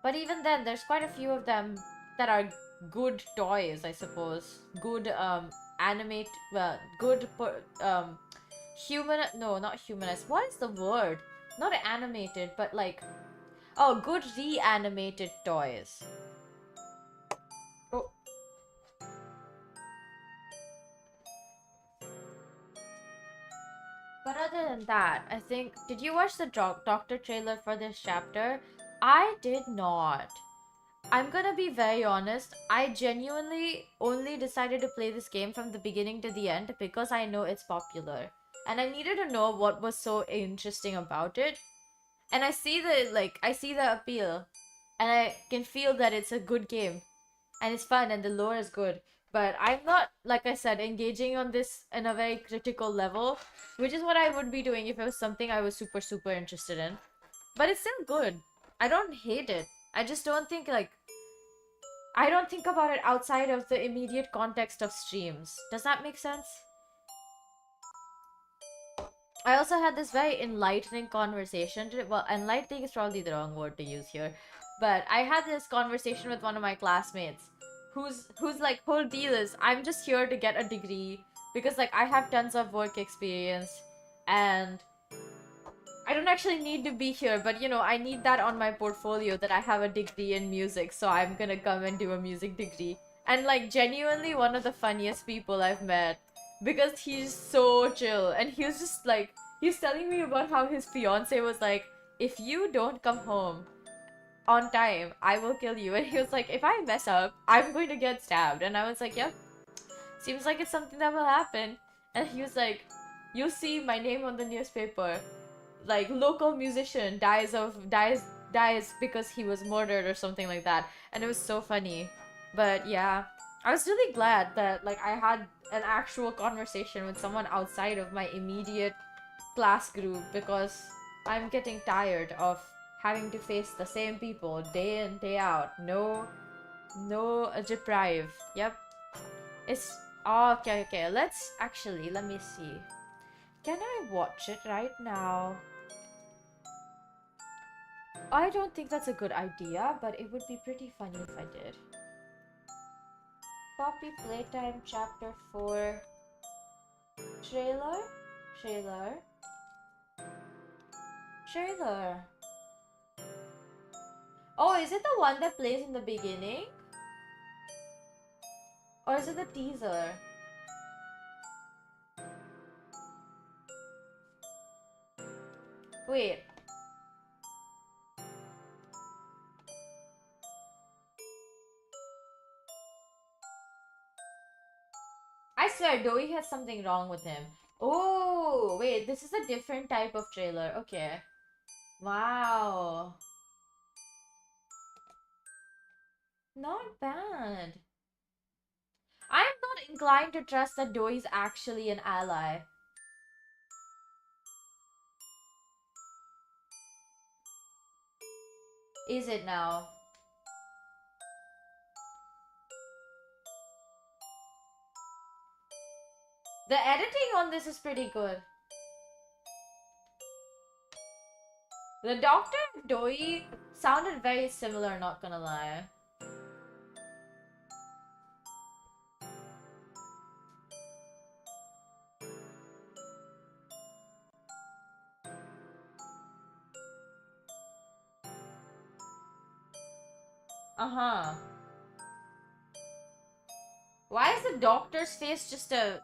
But even then, there's quite a few of them that are good toys, I suppose. Good animate, well, good human, no, not humanized. What is the word? Not animated, but like, oh, good reanimated toys. Oh. But other than that, I think, did you watch the Doctor trailer for this chapter? I did not. I'm gonna be very honest, I genuinely only decided to play this game from the beginning to the end because I know it's popular. And I needed to know what was so interesting about it. And I see the appeal. And I can feel that it's a good game. And it's fun and the lore is good. But I'm not, like I said, engaging on this in a very critical level, which is what I would be doing if it was something I was super interested in. But it's still good. I don't hate it. I just don't think, like, I don't think about it outside of the immediate context of streams. Does that make sense? I also had this very enlightening conversation. Well, enlightening is probably the wrong word to use here. But I had this conversation with one of my classmates whose like whole deal is, I'm just here to get a degree. because like I have tons of work experience and I don't actually need to be here, but you know, I need that on my portfolio that I have a degree in music, so I'm gonna come and do a music degree. And like genuinely one of the funniest people I've met because he's so chill and he was just like he's telling me about how his fiance was like, if you don't come home on time, I will kill you. And he was like, if I mess up, I'm going to get stabbed. And I was like, yep, seems like it's something that will happen. And he was like, you'll see my name on the newspaper. Like local musician dies because he was murdered or something like that. And it was so funny. But yeah, I was really glad that like I had an actual conversation with someone outside of my immediate class group because I'm getting tired of having to face the same people day in day out. No deprive. Yep. It's okay. Let me see. Can I watch it right now? I don't think that's a good idea, but it would be pretty funny if I did. Copy Playtime Chapter 4 trailer? Trailer. Oh, is it the one that plays in the beginning? Or is it the teaser? Wait. I swear, Doe has something wrong with him. Oh, wait, this is a different type of trailer. Okay. Wow. Not bad. I am not inclined to trust that Doe is actually an ally. Is it now? The editing on this is pretty good. The Doctor and Doe sounded very similar, not gonna lie. Uh-huh. Why is the Doctor's face just a...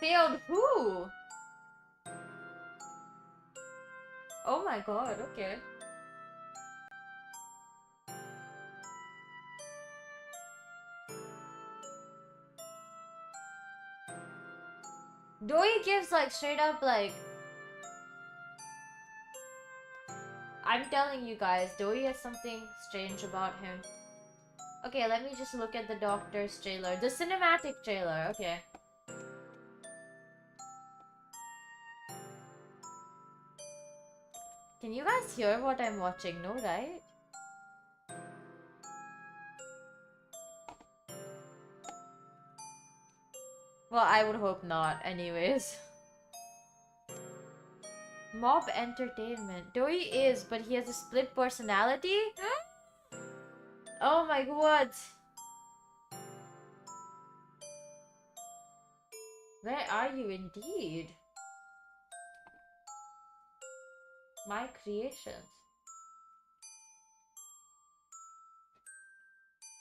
Failed who? Oh my god, okay. Doe gives like straight up like... I'm telling you guys, Doe has something strange about him. Okay, let me just look at the Doctor's trailer. The cinematic trailer, okay. Can you guys hear what I'm watching? No, right? Well, I would hope not, anyways. Mob entertainment. Doe is, but he has a split personality? Oh my god. Where are you indeed? My creations.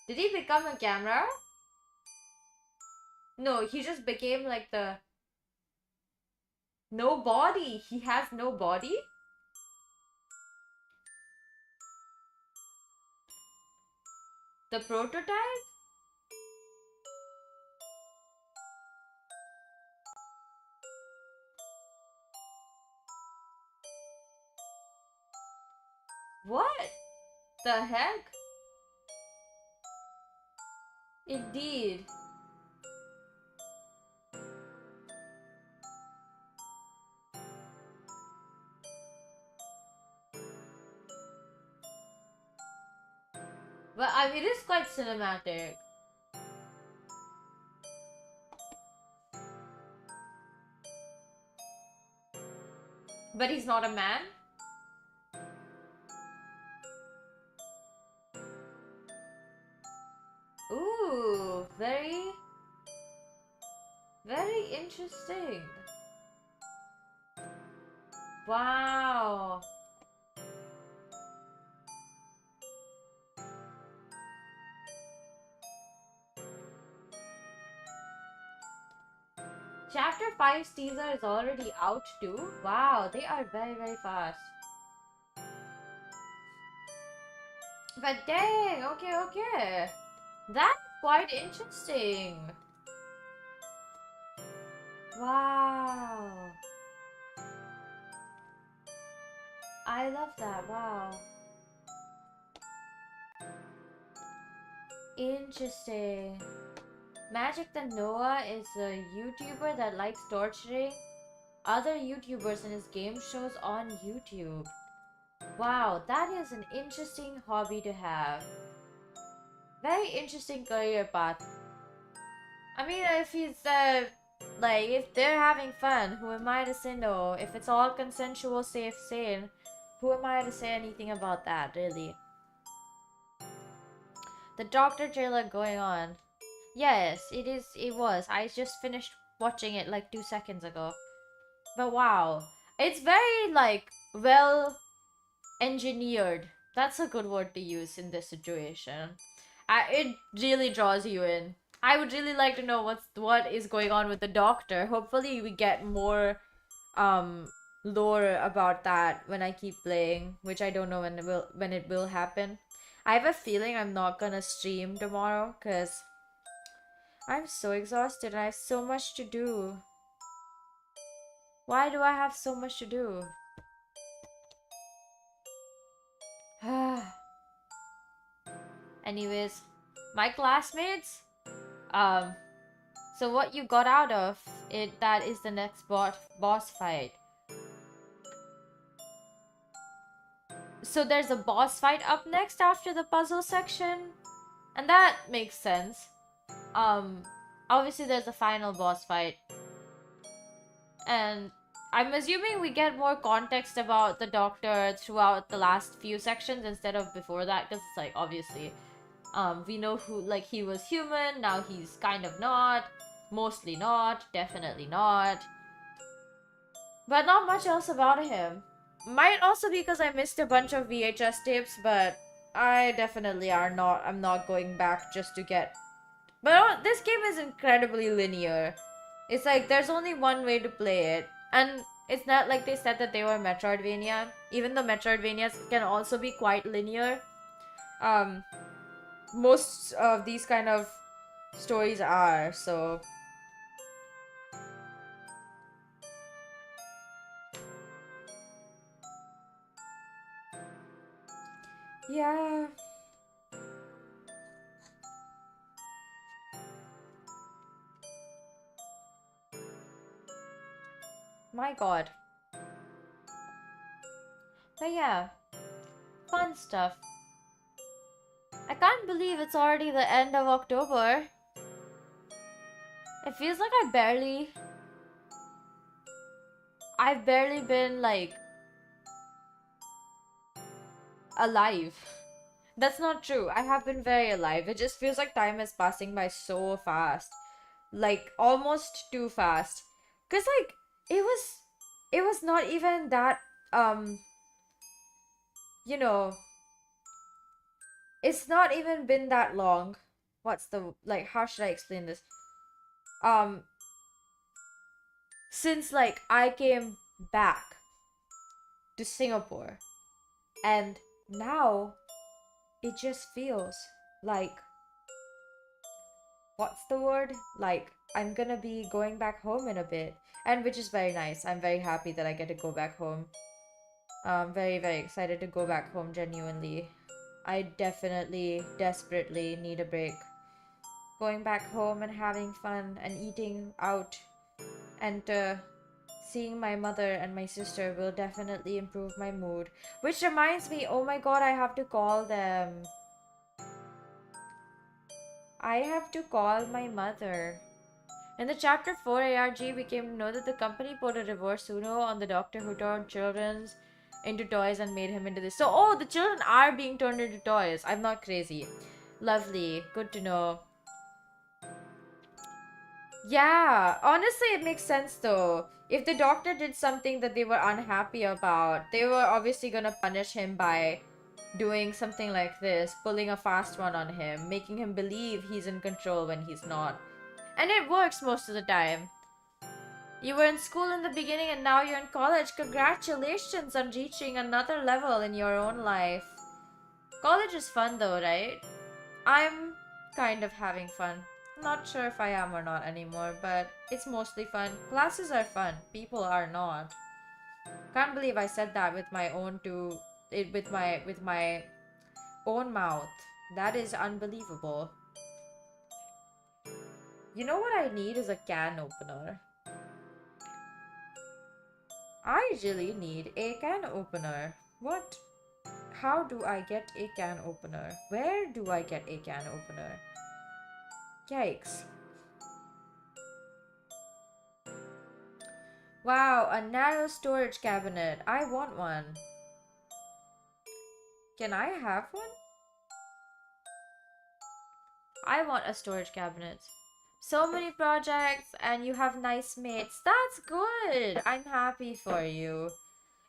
Did he become a camera? No, he just became like the... No body. He has no body? The prototype? What the heck? Indeed. But it is quite cinematic. But he's not a man? Ooh, very interesting. Wow. Chapter 5's teaser is already out too? Wow, they are very fast. But dang, okay. That's quite interesting. Wow. I love that, wow. Interesting. Magic the Noah is a YouTuber that likes torturing other YouTubers in his game shows on YouTube. Wow, that is an interesting hobby to have. Very interesting career path. I mean, if he's, like, if they're having fun, who am I to say no? If it's all consensual, safe, sane, who am I to say anything about that, really? The Doctor trailer going on. Yes, it was. I just finished watching it like 2 seconds ago. But wow. It's very, like, well engineered. That's a good word to use in this situation. It really draws you in. I would really like to know what is going on with the Doctor. Hopefully we get more lore about that when I keep playing, which I don't know when it will happen. I have a feeling I'm not gonna stream tomorrow because I'm so exhausted and I have so much to do. Why do I have so much to do? Anyways, my classmates, so what you got out of it, that is the next boss fight. So there's a boss fight up next after the puzzle section, and that makes sense. Obviously there's a final boss fight, and I'm assuming we get more context about the Doctor throughout the last few sections instead of before that, because it's like, obviously, we know who, like, he was human, now he's kind of not, mostly not, definitely not, but not much else about him. Might also be because I missed a bunch of VHS tapes, but I definitely I'm not going back just to get... But this game is incredibly linear. It's like, there's only one way to play it. And it's not like they said that they were Metroidvania. Even though Metroidvanias can also be quite linear. Most of these kind of stories are, so... Yeah. My god. But yeah. Fun stuff. I can't believe it's already the end of October. It feels like I've barely been, like, alive. That's not true. I have been very alive. It just feels like time is passing by so fast. Like, almost too fast. Cause, like, it was not even that, you know, it's not even been that long. Like, how should I explain this? Since, like, I came back to Singapore. And now, it just feels like, what's the word? Like, I'm gonna be going back home in a bit. And which is very nice. I'm very happy that I get to go back home. Very excited to go back home, genuinely. I definitely, desperately need a break. Going back home and having fun and eating out and seeing my mother and my sister will definitely improve my mood. Which reminds me, oh my god, I have to call them. I have to call my mother. In the chapter 4 ARG, we came to know that the company put a reverse Uno on the doctor who turned children's into toys and made him into this. So, oh, the children are being turned into toys. I'm not crazy. Lovely. Good to know. Yeah, honestly, it makes sense though. If the doctor did something that they were unhappy about, they were obviously gonna punish him by doing something like this, pulling a fast one on him, making him believe he's in control when he's not. And it works most of the time. You were in school in the beginning and now you're in college. Congratulations on reaching another level in your own life. College is fun though, right? I'm kind of having fun. Not sure if I am or not anymore, but it's mostly fun. Classes are fun. People are not. Can't believe I said that with my own with my own mouth. That is unbelievable. You know what I need is a can opener. I really need a can opener. What? How do I get a can opener? Where do I get a can opener? Yikes. Wow, a narrow storage cabinet. I want one. Can I have one? I want a storage cabinet. So many projects and you have nice mates. That's good. I'm happy for you.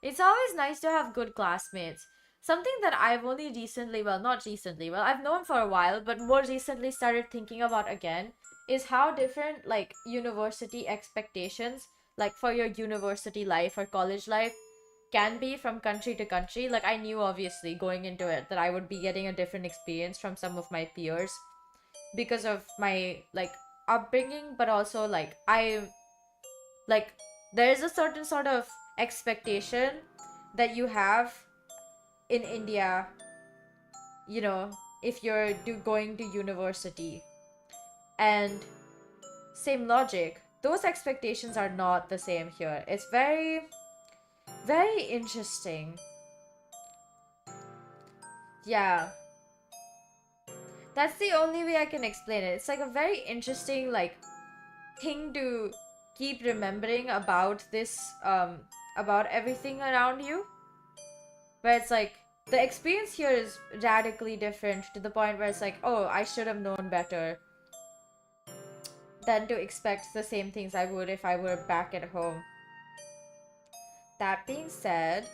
It's always nice to have good classmates. Something that I've only recently, well, not recently, well, I've known for a while, but more recently started thinking about again, is how different, like, university expectations, like, for your university life or college life, can be from country to country. Like, I knew, obviously, going into it, that I would be getting a different experience from some of my peers because of my, like, upbringing, but also, like, there's a certain sort of expectation that you have in India, you know, if you're going to university. And same logic, those expectations are not the same here. It's very, very interesting. Yeah. That's the only way I can explain it. It's like a very interesting, like, thing to keep remembering about this, about everything around you. Where it's like, the experience here is radically different to the point where it's like, oh, I should have known better than to expect the same things I would if I were back at home. That being said,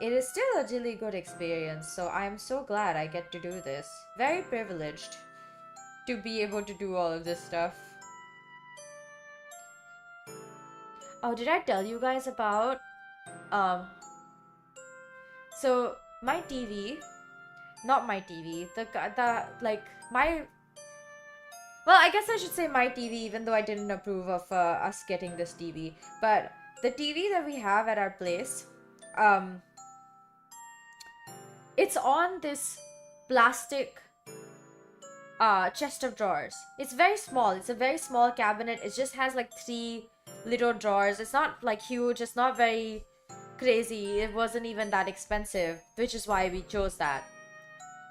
it is still a really good experience, so I'm so glad I get to do this. Very privileged to be able to do all of this stuff. Oh, did I tell you guys about, so my TV, not my TV, like, well, I guess I should say my TV, even though I didn't approve of us getting this TV. But the TV that we have at our place, it's on this plastic chest of drawers. It's very small. It's a very small cabinet. It just has like 3 little drawers. It's not like huge. It's not very crazy. It wasn't even that expensive, which is why we chose that.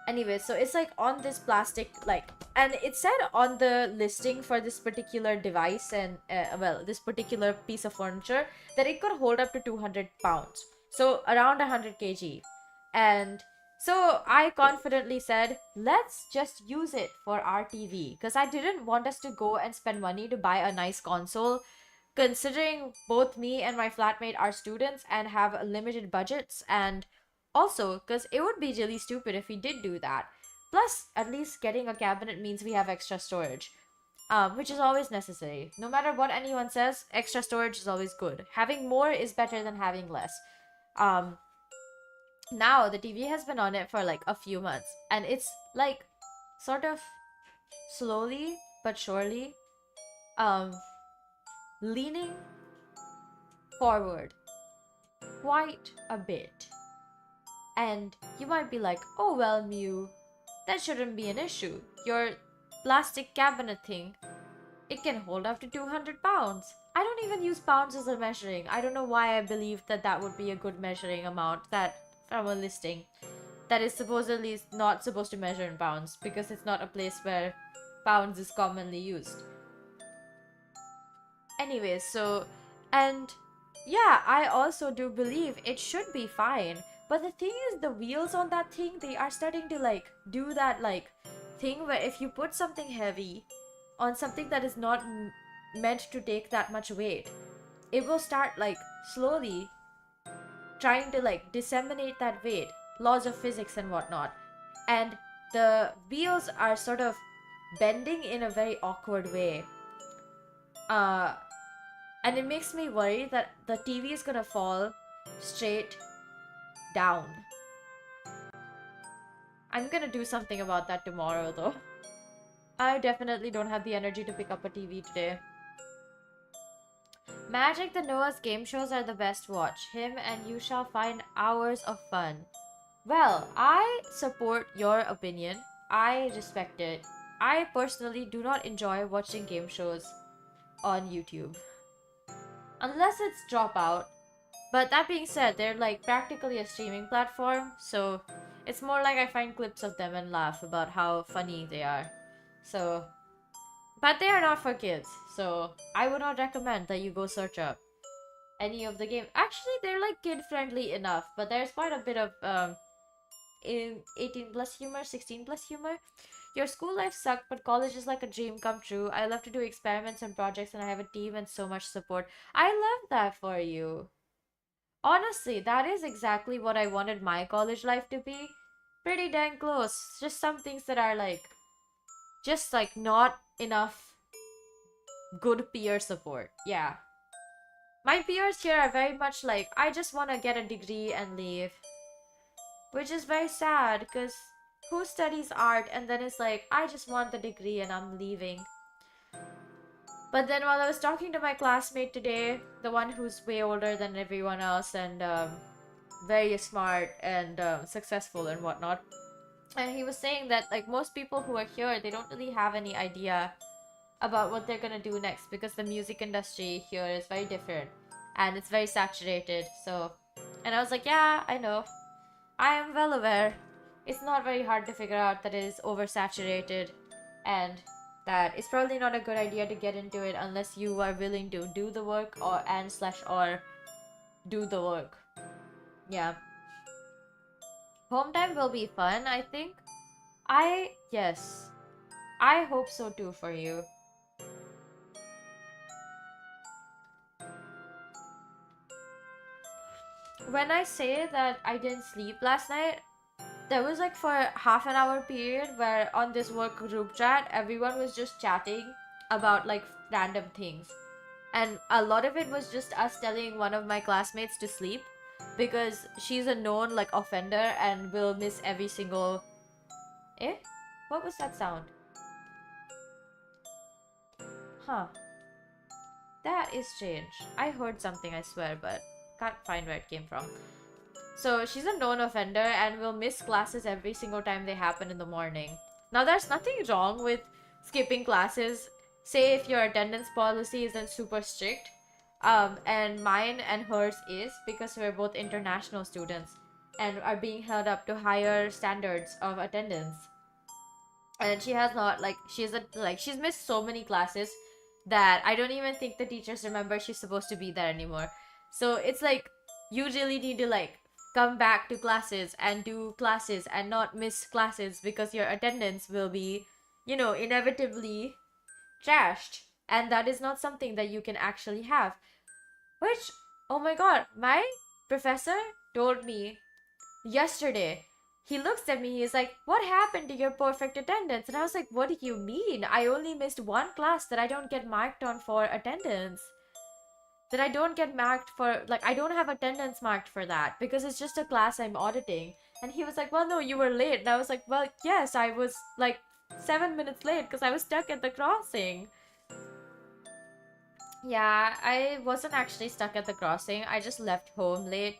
Anyway, so it's like on this plastic, like, and it said on the listing for this particular device and well, this particular piece of furniture, that it could hold up to 200 pounds, so around 100 kg. And so I confidently said, let's just use it for our TV, because I didn't want us to go and spend money to buy a nice console, considering both me and my flatmate are students and have limited budgets, and also, because it would be really stupid if we did do that. Plus, at least getting a cabinet means we have extra storage, which is always necessary. No matter what anyone says, extra storage is always good. Having more is better than having less. Now, the TV has been on it for like a few months, and it's like sort of slowly but surely leaning forward quite a bit. And you might be like, oh well, Mew, that shouldn't be an issue. Your plastic cabinet thing, it can hold up to 200 pounds. I don't even use pounds as a measuring. I don't know why I believed that that would be a good measuring amount, that from a listing that is supposedly not supposed to measure in pounds, because it's not a place where pounds is commonly used. Anyways, so, and yeah, I also do believe it should be fine. But the thing is, the wheels on that thing, they are starting to like do that like thing where if you put something heavy on something that is not meant to take that much weight, it will start like slowly trying to like disseminate that weight, laws of physics and whatnot. And the wheels are sort of bending in a very awkward way. And it makes me worry that the TV is gonna fall straight down. I'm gonna do something about that tomorrow though. I definitely don't have the energy to pick up a TV today. Magic the Noah's game shows are the best watch. Him and you shall find hours of fun. Well, I support your opinion. I respect it. I personally do not enjoy watching game shows on YouTube. Unless it's Dropout. But that being said, they're like practically a streaming platform, so it's more like I find clips of them and laugh about how funny they are. So, but they are not for kids, so I would not recommend that you go search up any of the game. Actually, they're like kid-friendly enough, but there's quite a bit of 18 plus humor, 16 plus humor. Your school life sucked, but college is like a dream come true. I love to do experiments and projects, and I have a team and so much support. I love that for you. Honestly, that is exactly what I wanted my college life to be. Pretty dang close. Just some things that are like, just like not enough good peer support. Yeah. My peers here are very much like, I just want to get a degree and leave. Which is very sad, because who studies art and then is like, I just want the degree and I'm leaving. But then while I was talking to my classmate today, the one who's way older than everyone else and very smart and successful and whatnot, and he was saying that like most people who are here, they don't really have any idea about what they're gonna do next, because the music industry here is very different and it's very saturated. So, and I was like, yeah, I know. I am well aware. It's not very hard to figure out that it is oversaturated and that it's probably not a good idea to get into it unless you are willing to do the work or do the work. Yeah. Home time will be fun, I think. Yes. I hope so too for you. When I say that I didn't sleep last night, there was like for a half an hour period where on this work group chat, everyone was just chatting about like random things. And a lot of it was just us telling one of my classmates to sleep because she's a known like offender and will miss every single... Eh? What was that sound? Huh. That is strange. I heard something, I swear, but can't find where it came from. So she's a known offender and will miss classes every single time they happen in the morning. Now there's nothing wrong with skipping classes. Say if your attendance policy isn't super strict. And mine and hers is, because we're both international students and are being held up to higher standards of attendance. And she has not she's missed so many classes that I don't even think the teachers remember she's supposed to be there anymore. So it's like you really need to like come back to classes and do classes and not miss classes, because your attendance will be, you know, inevitably trashed, and that is not something that you can actually have. Which, oh my god, my professor told me yesterday. He looks at me, he's like, what happened to your perfect attendance? And I was like, what do you mean? I only missed one class that I don't get marked on for attendance. That I don't get marked for, like, I don't have attendance marked for that because it's just a class I'm auditing. And he was like, well, no, you were late. And I was like, well, yes, I was like 7 minutes late because I was stuck at the crossing. Yeah, I wasn't actually stuck at the crossing. I just left home late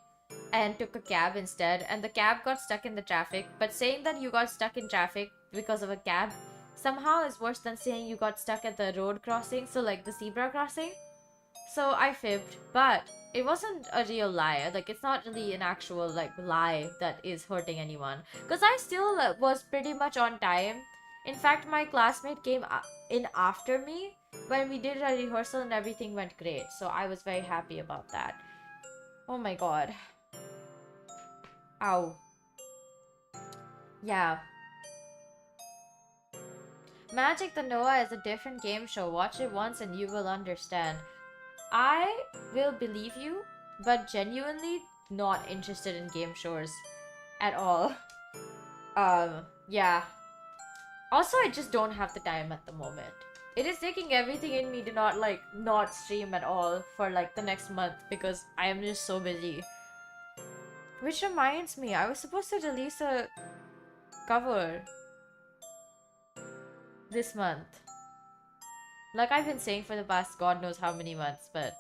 and took a cab instead, and the cab got stuck in the traffic. But saying that you got stuck in traffic because of a cab somehow is worse than saying you got stuck at the road crossing, so like the zebra crossing. So I fibbed, but it wasn't a real lie. Like, it's not really an actual like lie that is hurting anyone, because I still was pretty much on time In fact, my classmate came in after me when we did a rehearsal and everything went great. So I was very happy about that. Oh my god. Ow. Yeah. Magic the Noah is a different game show. Watch it once and you will understand. I will believe you, but genuinely not interested in game shows at all. Yeah. Also, I just don't have the time at the moment. It is taking everything in me to not stream at all for like the next month because I am just so busy. Which reminds me, I was supposed to release a cover this month. Like I've been saying for the past god knows how many months, but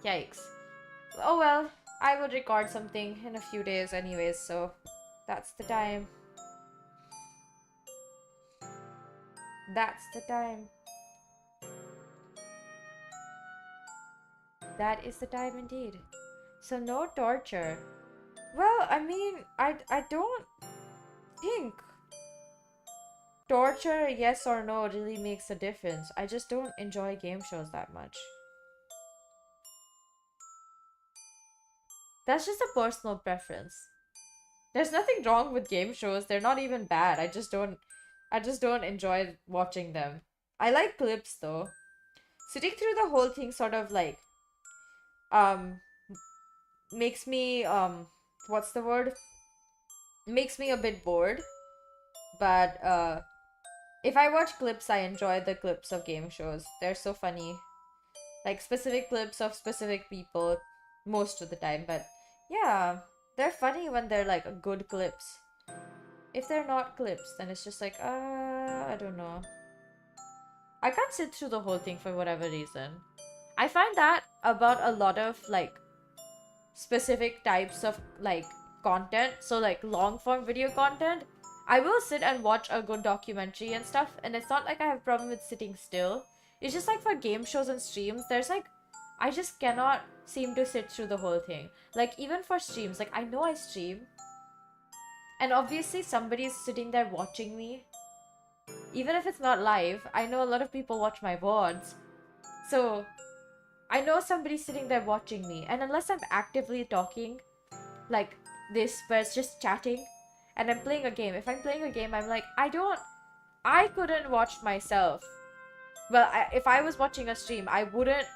yikes. Oh well, I will record something in a few days anyways, so that's the time. That's the time. That is the time indeed. So no torture. Well, I mean, I don't think torture, yes or no, really makes a difference. I just don't enjoy game shows that much. That's just a personal preference. There's nothing wrong with game shows. They're not even bad. I just don't enjoy watching them. I like clips though. Sitting through the whole thing sort of like um makes me what's the word? Makes me a bit bored. But if I watch clips, I enjoy the clips of game shows. They're so funny. Like specific clips of specific people most of the time, but yeah, they're funny when they're like good clips. If they're not clips, then it's just like, I don't know. I can't sit through the whole thing for whatever reason. I find that about a lot of like specific types of like content, so like long form video content. I will sit and watch a good documentary and stuff, and it's not like I have a problem with sitting still. It's just like for game shows and streams, there's like I just cannot seem to sit through the whole thing. Like even for streams, like I know I stream, and obviously somebody's sitting there watching me. Even if it's not live, I know a lot of people watch my VODs. So I know somebody's sitting there watching me, and unless I'm actively talking, like this, where it's just chatting, and I'm playing a game. If I'm playing a game, I'm like, I couldn't watch myself. Well, if I was watching a stream, I wouldn't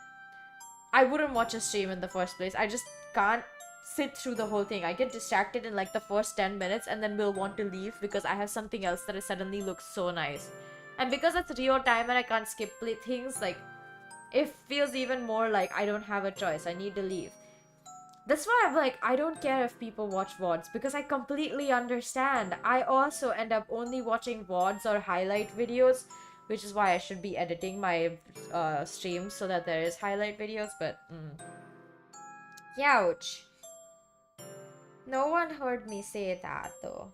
watch a stream in the first place. I just can't sit through the whole thing. I get distracted in like the first 10 minutes and then will want to leave because I have something else that suddenly looks so nice. And because it's real time and I can't skip things, like it feels even more like I don't have a choice. I need to leave. That's why I'm like, I don't care if people watch VODs because I completely understand. I also end up only watching VODs or highlight videos, which is why I should be editing my streams so that there is highlight videos, but Youch. No one heard me say that though.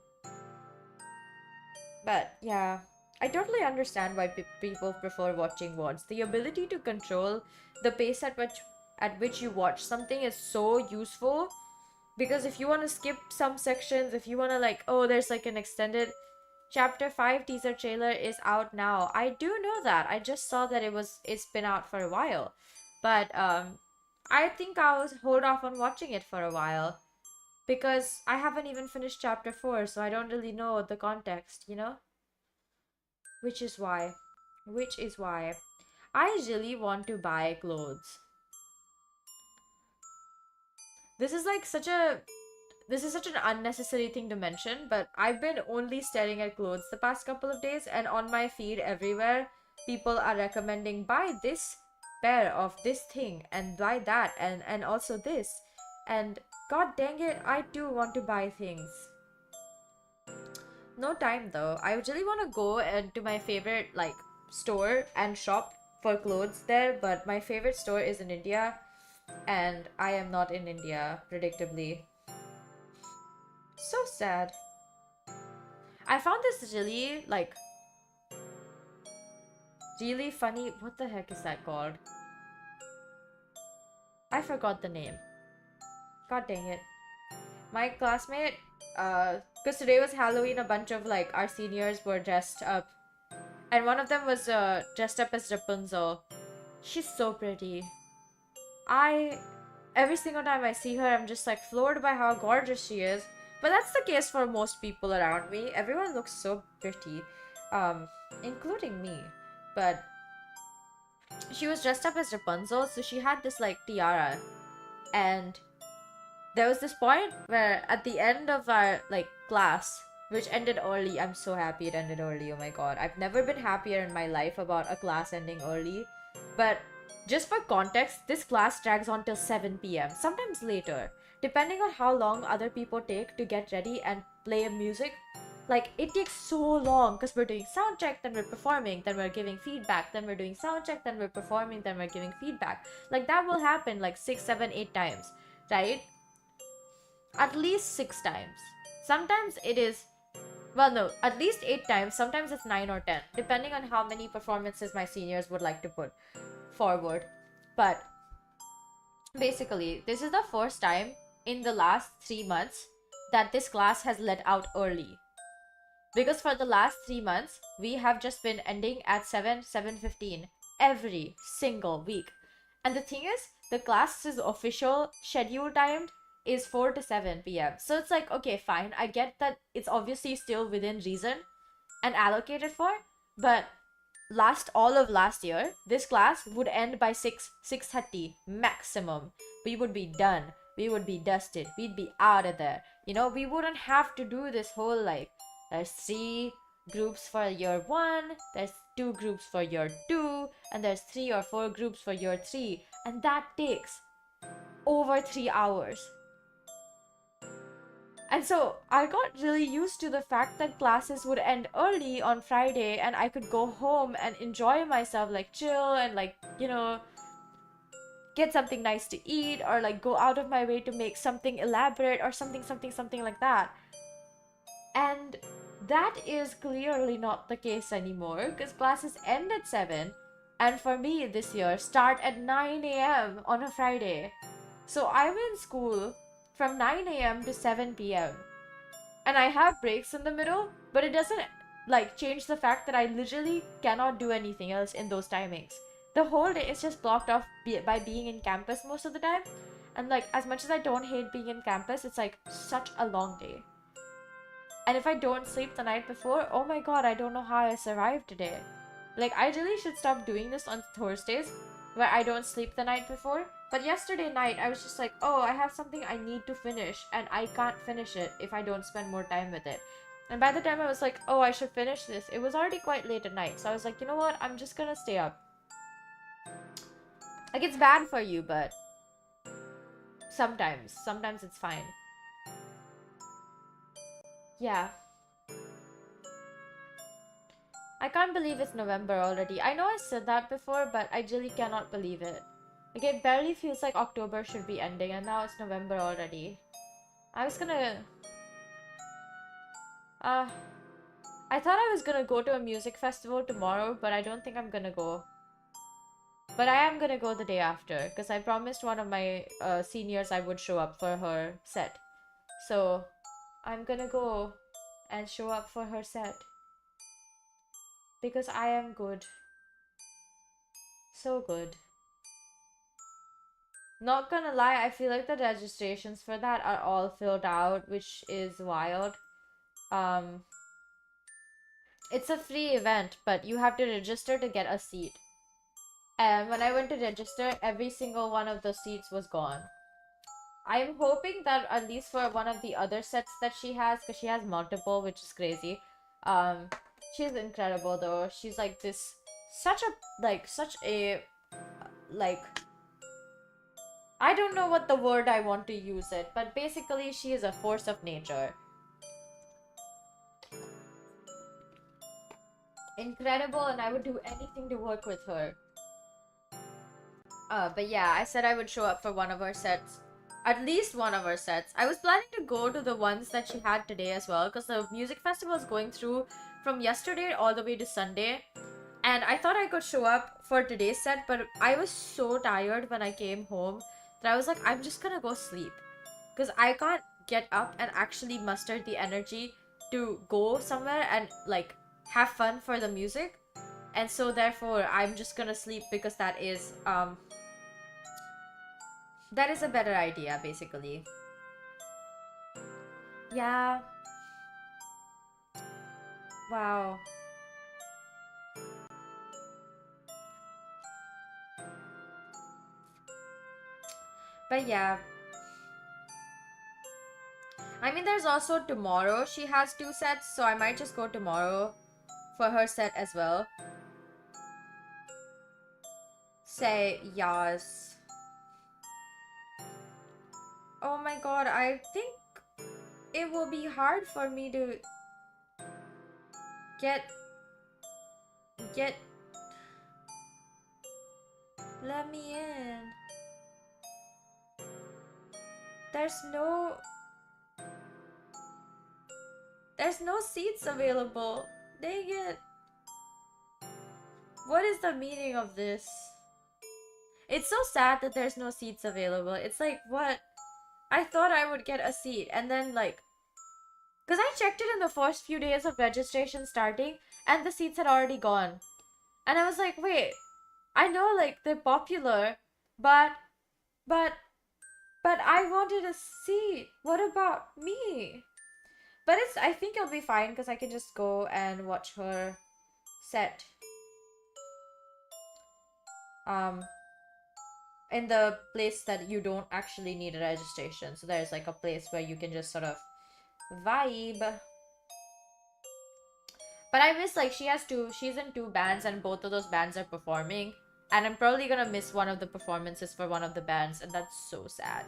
But yeah, I totally understand why people prefer watching VODs. The ability to control the pace at which you watch something is so useful. Because if you want to skip some sections, if you want to like, oh, there's like an extended Chapter 5 teaser trailer is out now. I do know that. I just saw that it's been out for a while. But I think I'll hold off on watching it for a while. Because I haven't even finished chapter 4, so I don't really know the context, you know? Which is why. I really want to buy clothes. This is like such an unnecessary thing to mention, but I've been only staring at clothes the past couple of days, and on my feed everywhere, people are recommending buy this pair of this thing and buy that and also this. And god dang it, I do want to buy things. No time though. I really want to go to my favorite like store and shop for clothes there, but my favorite store is in India, and I am not in India, predictably. So sad. I found this really, like, really funny. What the heck is that called? I forgot the name. God dang it. My classmate Because today was Halloween, a bunch of like our seniors were dressed up. And one of them was dressed up as Rapunzel. She's so pretty. Every single time I see her, I'm just like floored by how gorgeous she is. But that's the case for most people around me. Everyone looks so pretty, including me. But she was dressed up as Rapunzel, so she had this like tiara. And there was this point where at the end of our like class, which ended early, I'm so happy it ended early. Oh my god, I've never been happier in my life about a class ending early. But just for context, this class drags on till 7 p.m., sometimes later, depending on how long other people take to get ready and play music. Like, it takes so long because we're doing sound check, then we're performing, then we're giving feedback, then we're doing sound check, then we're performing, then we're giving feedback. Like, that will happen like 6, 7, 8 times, right? At least 6 times. Sometimes it is, well, no, at least 8 times. Sometimes it's 9 or 10, depending on how many performances my seniors would like to put forward. But basically, this is the first time in the last 3 months that this class has let out early. Because for the last 3 months, we have just been ending at 7:15 every single week. And the thing is, the class's official schedule timed is 4 to 7 p.m. So it's like, okay, fine. I get that it's obviously still within reason and allocated for, but all of last year, this class would end by 6:30 maximum. We would be done. We would be dusted. We'd be out of there. You know, we wouldn't have to do this whole like, there's 3 groups for year 1, there's 2 groups for year 2, and there's 3 or 4 groups for year 3, and that takes over 3 hours. And so I got really used to the fact that classes would end early on Friday and I could go home and enjoy myself, like chill and like, you know, get something nice to eat or like go out of my way to make something elaborate or something like that. And that is clearly not the case anymore because classes end at 7 and for me this year start at 9 a.m. on a Friday. So I'm in school from 9 a.m. to 7 p.m. and I have breaks in the middle, but it doesn't like change the fact that I literally cannot do anything else in those timings. The whole day is just blocked off by being in campus most of the time. And like as much as I don't hate being in campus, it's like such a long day. And if I don't sleep the night before, oh my god, I don't know how I survived today. Like, I really should stop doing this on Thursdays, where I don't sleep the night before. But yesterday night, I was just like, oh, I have something I need to finish, and I can't finish it if I don't spend more time with it. And by the time I was like, oh, I should finish this, it was already quite late at night. So I was like, you know what, I'm just gonna stay up. Like, it's bad for you, but sometimes it's fine. Yeah. I can't believe it's November already. I know I said that before, but I really cannot believe it. Like, it barely feels like October should be ending, and now it's November already. I was gonna... I thought I was gonna go to a music festival tomorrow, but I don't think I'm gonna go. But I am gonna go the day after, because I promised one of my seniors I would show up for her set. So... I'm gonna go and show up for her set. Because I am good. So good. Not gonna lie, I feel like the registrations for that are all filled out, which is wild. It's a free event, but you have to register to get a seat. And when I went to register, every single one of the seats was gone. I'm hoping that at least for one of the other sets that she has, because she has multiple, which is crazy. She's incredible though. She's like this, such a, I don't know what the word I want to use it, but basically she is a force of nature. Incredible, and I would do anything to work with her. But yeah, I said I would show up for one of her sets. At least one of her sets. I was planning to go to the ones that she had today as well, because the music festival is going through from yesterday all the way to Sunday. And I thought I could show up for today's set, but I was so tired when I came home that I was like, I'm just gonna go sleep. Because I can't get up and actually muster the energy to go somewhere and like have fun for the music. And so therefore I'm just gonna sleep because that is a better idea, basically. Yeah. Wow. But yeah. I mean, there's also tomorrow. She has 2 sets, so I might just go tomorrow for her set as well. Say yes. Oh my god, I think it will be hard for me to get let me in. There's no seats available. Dang it. What is the meaning of this? It's so sad that there's no seats available. It's like, what? I thought I would get a seat, and then like, because I checked it in the first few days of registration starting, and the seats had already gone. And I was like, wait, I know like they're popular, but I wanted a seat. What about me? But I think it'll be fine because I can just go and watch her set. In the place that you don't actually need a registration. So there's like a place where you can just sort of vibe. But I miss, like, she's in 2 bands and both of those bands are performing. And I'm probably gonna miss one of the performances for one of the bands, and that's so sad.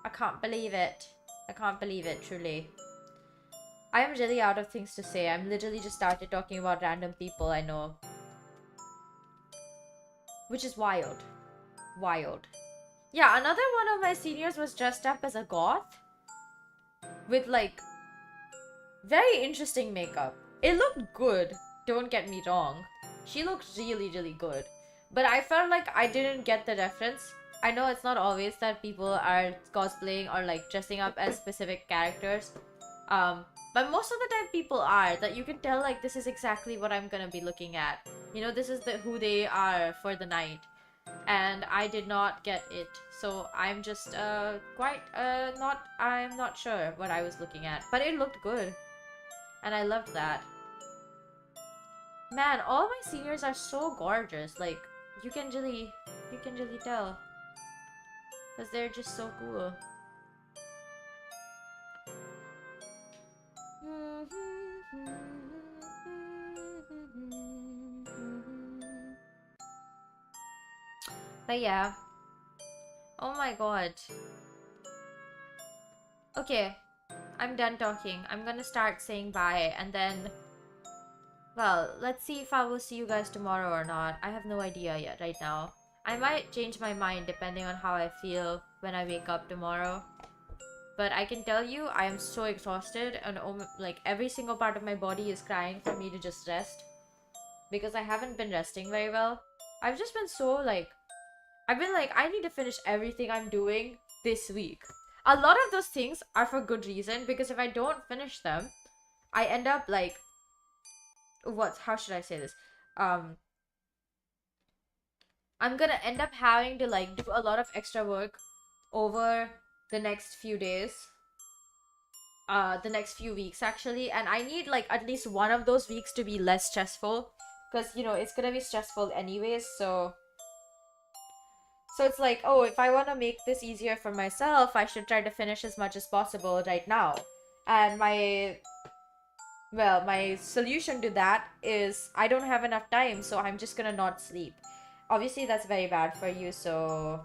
I can't believe it. I can't believe it, truly. I am really out of things to say. I'm literally just started talking about random people I know. Which is wild. Wild. Yeah, another one of my seniors was dressed up as a goth. With, like, very interesting makeup. It looked good, don't get me wrong. She looked really, really good. But I felt like I didn't get the reference. I know it's not always that people are cosplaying or, like, dressing up as specific characters. But most of the time people are. That you can tell, like, this is exactly what I'm gonna be looking at. You know, this is who they are for the night. And I did not get it, so I'm just I'm not sure what I was looking at, but it looked good and I loved that. Man, all my seniors are so gorgeous. Like, you can really tell because they're just so cool. But yeah. Oh my god. Okay. I'm done talking. I'm gonna start saying bye and then... Well, let's see if I will see you guys tomorrow or not. I have no idea yet right now. I might change my mind depending on how I feel when I wake up tomorrow. But I can tell you, I am so exhausted and like every single part of my body is crying for me to just rest. Because I haven't been resting very well. I've just been so like... I've been like, I need to finish everything I'm doing this week. A lot of those things are for good reason, because if I don't finish them, I end up like... How should I say this? I'm gonna end up having to like do a lot of extra work over the next few days. The next few weeks actually. And I need like at least one of those weeks to be less stressful. Because, you know, it's gonna be stressful anyways, so... So it's like, oh, if I want to make this easier for myself, I should try to finish as much as possible right now. And my solution to that is I don't have enough time, so I'm just gonna not sleep. Obviously, that's very bad for you, so...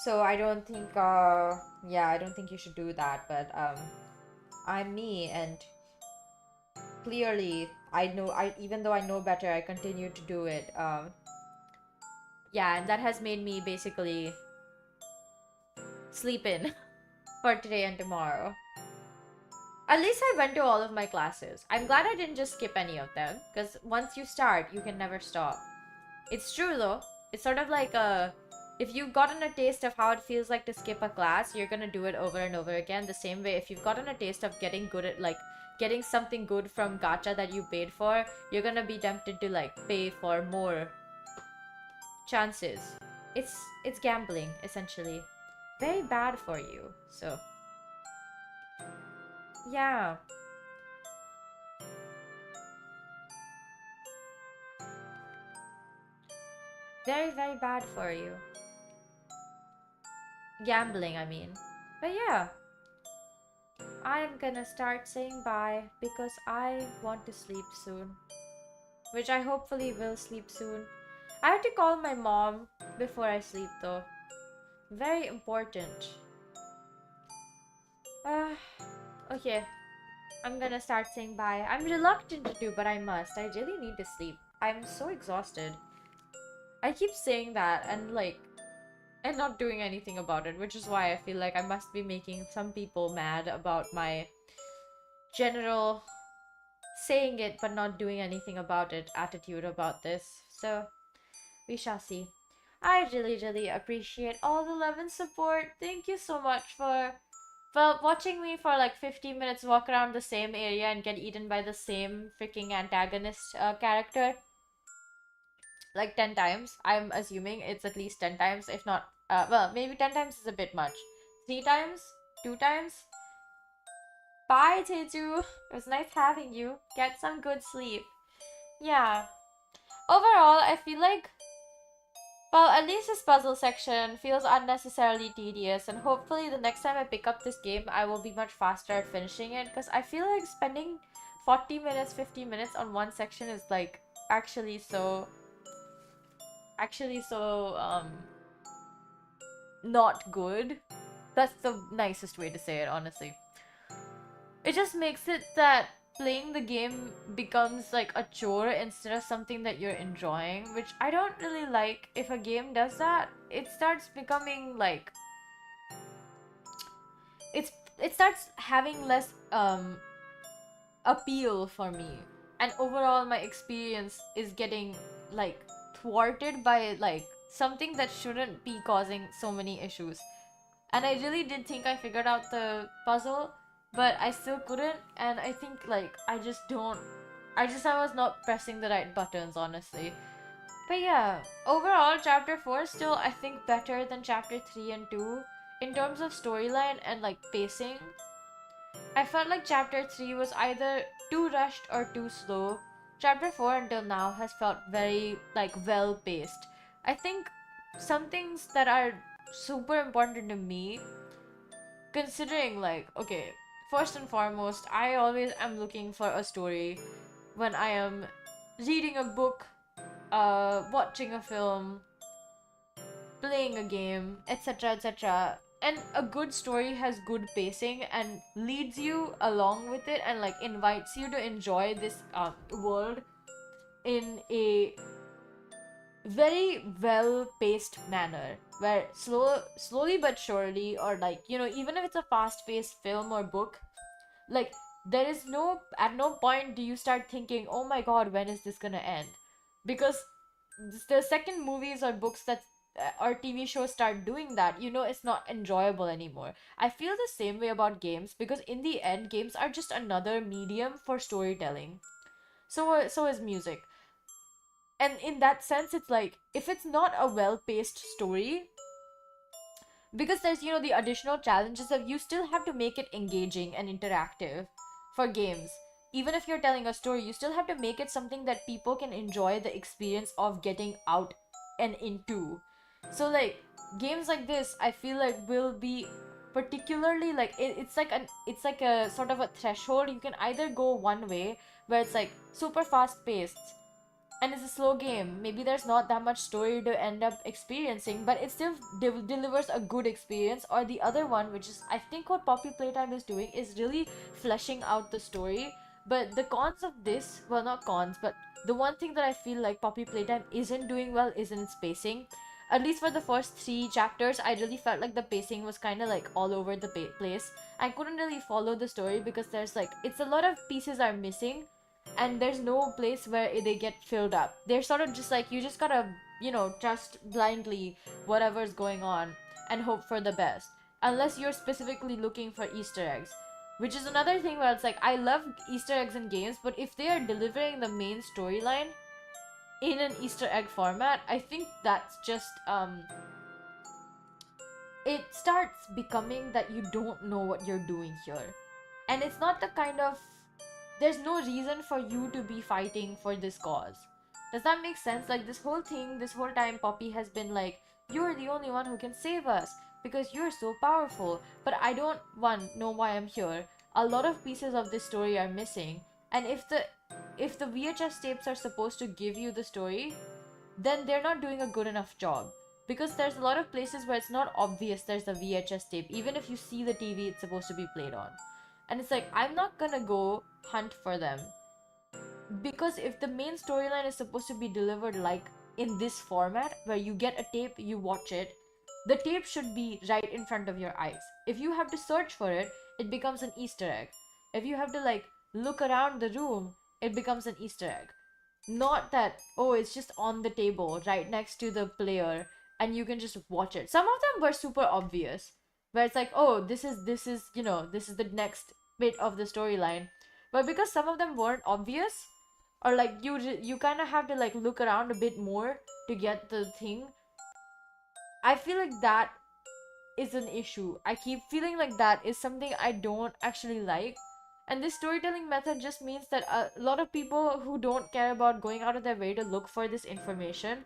So I don't think, yeah, I don't think you should do that, but, I'm me, and... Clearly, even though I know better, I continue to do it. Yeah, and that has made me basically sleep in for today and tomorrow. At least I went to all of my classes. I'm glad I didn't just skip any of them, because once you start, you can never stop. It's true though. It's sort of like a if you've gotten a taste of how it feels like to skip a class, you're gonna do it over and over again. The same way, if you've gotten a taste of getting good at, like, getting something good from gacha that you paid for, you're gonna be tempted to, like, pay for more chances. It's gambling, essentially. Very bad for you. So yeah. Very, very bad for you. Gambling, I mean. But yeah. I'm gonna start saying bye because I want to sleep soon. Which I hopefully will sleep soon. I have to call my mom before I sleep though. Very important. Okay. I'm gonna start saying bye. I'm reluctant to, but I must. I really need to sleep. I'm so exhausted. I keep saying that and like, and not doing anything about it, which is why I feel like I must be making some people mad about my general saying it but not doing anything about it attitude about this. So we shall see. I really, really appreciate all the love and support. Thank you so much for watching me for like 15 minutes walk around the same area and get eaten by the same freaking antagonist character like 10 times. I'm assuming it's at least 10 times, if not, well, maybe 10 times is a bit much. 3 times? 2 times? Bye, Teju. It was nice having you. Get some good sleep. Yeah. Overall, I feel like, well, at least this puzzle section feels unnecessarily tedious, and hopefully the next time I pick up this game, I will be much faster at finishing it, because I feel like spending 40 minutes, 50 minutes on one section is like actually so not good. That's the nicest way to say it, honestly. It just makes it that playing the game becomes like a chore instead of something that you're enjoying, which I don't really like. If a game does that, it starts becoming like, it starts having less appeal for me, and overall my experience is getting like thwarted by like something that shouldn't be causing so many issues. And I really did think I figured out the puzzle, but I still couldn't, and I think like I was not pressing the right buttons, honestly. But yeah, overall chapter 4 is still, I think, better than chapter 3 and 2 in terms of storyline and like pacing. I felt like chapter 3 was either too rushed or too slow. Chapter 4 until now has felt very like well paced. I think some things that are super important to me, considering like, okay, first and foremost, I always am looking for a story when I am reading a book, watching a film, playing a game, etc., etc. And a good story has good pacing and leads you along with it and like invites you to enjoy this world in a very well paced manner, where slowly but surely, or like, you know, even if it's a fast paced film or book, like there is at no point do you start thinking, oh my god, when is this gonna end? Because the second movies or books that or TV shows start doing that, you know, it's not enjoyable anymore. I feel the same way about games, because in the end, games are just another medium for storytelling. So is music. And in that sense, it's like, if it's not a well-paced story, because there's, you know, the additional challenges of you still have to make it engaging and interactive for games. Even if you're telling a story, you still have to make it something that people can enjoy the experience of getting out and into. So like games like this, I feel like will be particularly like it's like a sort of a threshold. You can either go one way where it's like super fast paced and it's a slow game. Maybe there's not that much story to end up experiencing, but it still delivers a good experience. Or the other one, which is I think what Poppy Playtime is doing, is really fleshing out the story. But the cons of this, well, not cons, but the one thing that I feel like Poppy Playtime isn't doing well is in its pacing. At least for the first 3 chapters, I really felt like the pacing was kind of like all over the place. I couldn't really follow the story because there's like, it's a lot of pieces are missing, and there's no place where they get filled up. They're sort of just like, you just gotta trust blindly whatever's going on and hope for the best, unless you're specifically looking for Easter eggs. Which is another thing where it's like, I love Easter eggs in games, but if they are delivering the main storyline in an Easter egg format, I think that's just it starts becoming that you don't know what you're doing here. And it's not the kind of, there's no reason for you to be fighting for this cause. Does that make sense? Like, this whole thing, this whole time, Poppy has been like, you're the only one who can save us because you're so powerful. But I don't, one, know why I'm here. A lot of pieces of this story are missing. And if the VHS tapes are supposed to give you the story, then they're not doing a good enough job. Because there's a lot of places where it's not obvious there's a VHS tape, even if you see the TV it's supposed to be played on. And it's like, I'm not gonna go hunt for them. Because if the main storyline is supposed to be delivered like in this format, where you get a tape, you watch it, the tape should be right in front of your eyes. If you have to search for it, it becomes an Easter egg. If you have to like look around the room, it becomes an Easter egg. Not that, oh, it's just on the table right next to the player and you can just watch it. Some of them were super obvious, where it's like, oh, this is this is the next bit of the storyline. But because some of them weren't obvious, or like you kind of have to like look around a bit more to get the thing, I feel like that is an issue. I keep feeling like that is something I don't actually like. And this storytelling method just means that a lot of people who don't care about going out of their way to look for this information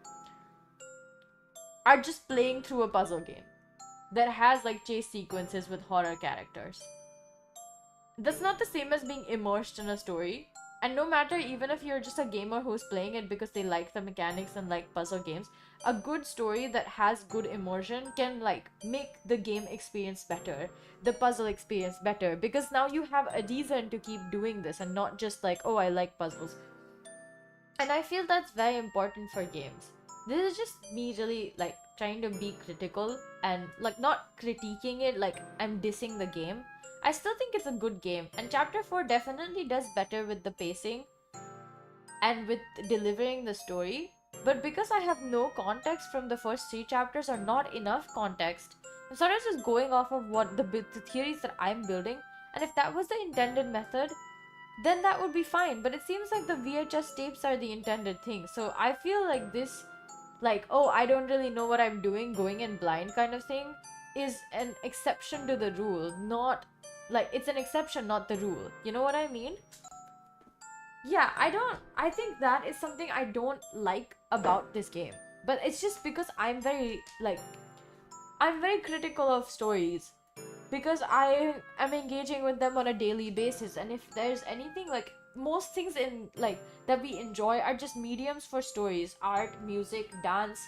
are just playing through a puzzle game that has like chase sequences with horror characters. That's not the same as being immersed in a story. And no matter, even if you're just a gamer who's playing it because they like the mechanics and like puzzle games, a good story that has good immersion can like make the game experience better, the puzzle experience better, because now you have a reason to keep doing this and not just like, oh, I like puzzles. And I feel that's very important for games. This is just me really like trying to be critical and like not critiquing it like I'm dissing the game. I still think it's a good game, and chapter 4 definitely does better with the pacing and with delivering the story. But because I have no context from the first 3 chapters, or not enough context, I'm sort of just going off of what the theories that I'm building. And if that was the intended method, then that would be fine. But it seems like the VHS tapes are the intended thing. So I feel like this, like, oh, I don't really know what I'm doing, going in blind kind of thing, is an exception to the rule, not like, it's an exception, not the rule. You know what I mean? Yeah, I think that is something I don't like about this game. But it's just because I'm very critical of stories, because I am engaging with them on a daily basis. And if there's anything, like, most things in like that we enjoy are just mediums for stories: art, music, dance,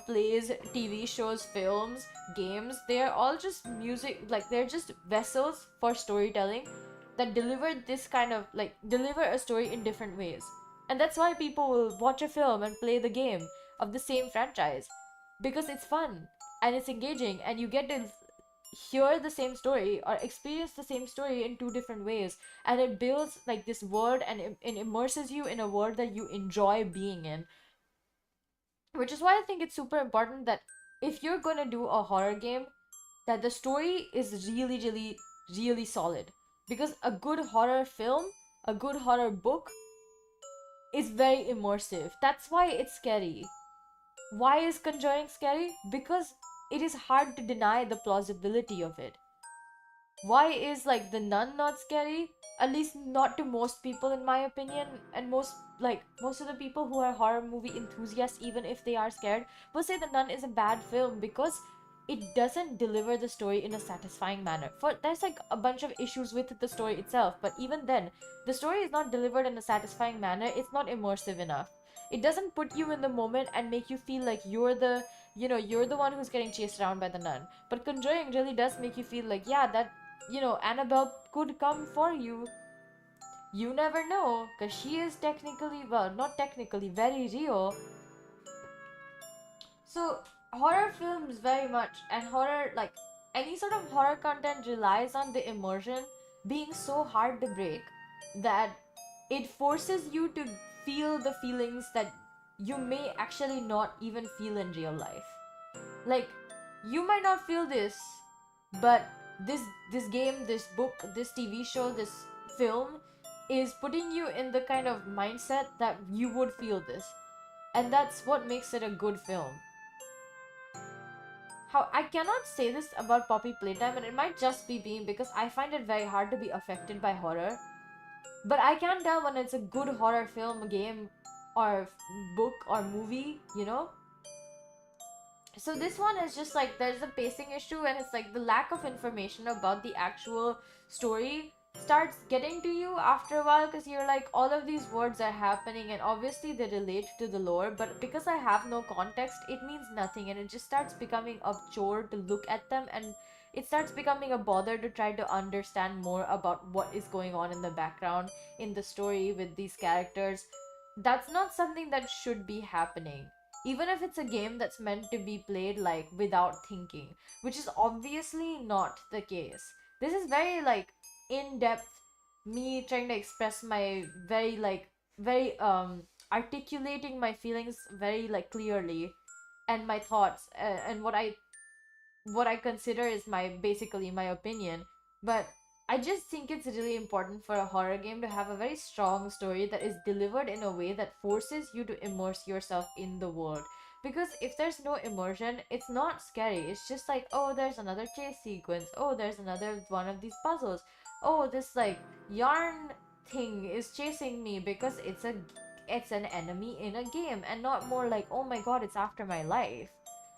plays, TV shows, films, games. They're all just music, like, they're just vessels for storytelling that deliver deliver a story in different ways. And that's why people will watch a film and play the game of the same franchise, because it's fun and it's engaging, and you get to hear the same story or experience the same story in 2 different ways, and it builds like this world, and it immerses you in a world that you enjoy being in. Which is why I think it's super important that if you're gonna do a horror game, that the story is really, really, really solid. Because a good horror film, a good horror book, is very immersive. That's why it's scary. Why is Conjuring scary? Because it is hard to deny the plausibility of it. Why is like The Nun not scary? At least not to most people, in my opinion. And most of the people who are horror movie enthusiasts, even if they are scared, will say The Nun is a bad film because it doesn't deliver the story in a satisfying manner. There's like a bunch of issues with the story itself, but even then, the story is not delivered in a satisfying manner. It's not immersive enough. It doesn't put you in the moment and make you feel like you're the one who's getting chased around by the nun. But Conjuring really does make you feel like, yeah, that Annabelle could come for you. You never know, because she is technically, well, not technically, very real. So, horror films very much, and horror, like, any sort of horror content relies on the immersion being so hard to break that it forces you to feel the feelings that you may actually not even feel in real life. Like, you might not feel this, but this game, this book, this TV show, this film is putting you in the kind of mindset that you would feel this. And that's what makes it a good film. How I cannot say this about Poppy Playtime, and it might just be being because I find it very hard to be affected by horror. But I can tell when it's a good horror film, game, or book or movie, you know? So this one is just like there's a pacing issue, and it's like the lack of information about the actual story starts getting to you after a while, because you're like, all of these words are happening and obviously they relate to the lore, but because I have no context, it means nothing, and it just starts becoming a chore to look at them, and it starts becoming a bother to try to understand more about what is going on in the background in the story with these characters. That's not something that should be happening, even if it's a game that's meant to be played like without thinking, which is obviously not the case. This is very like in-depth me trying to express my very articulating my feelings very like clearly, and my thoughts, and what I consider is my basically my opinion. But I just think it's really important for a horror game to have a very strong story that is delivered in a way that forces you to immerse yourself in the world. Because if there's no immersion, it's not scary. It's just like, oh, there's another chase sequence. Oh, there's another one of these puzzles. Oh, this like yarn thing is chasing me because it's an enemy in a game, and not more like, oh my god, it's after my life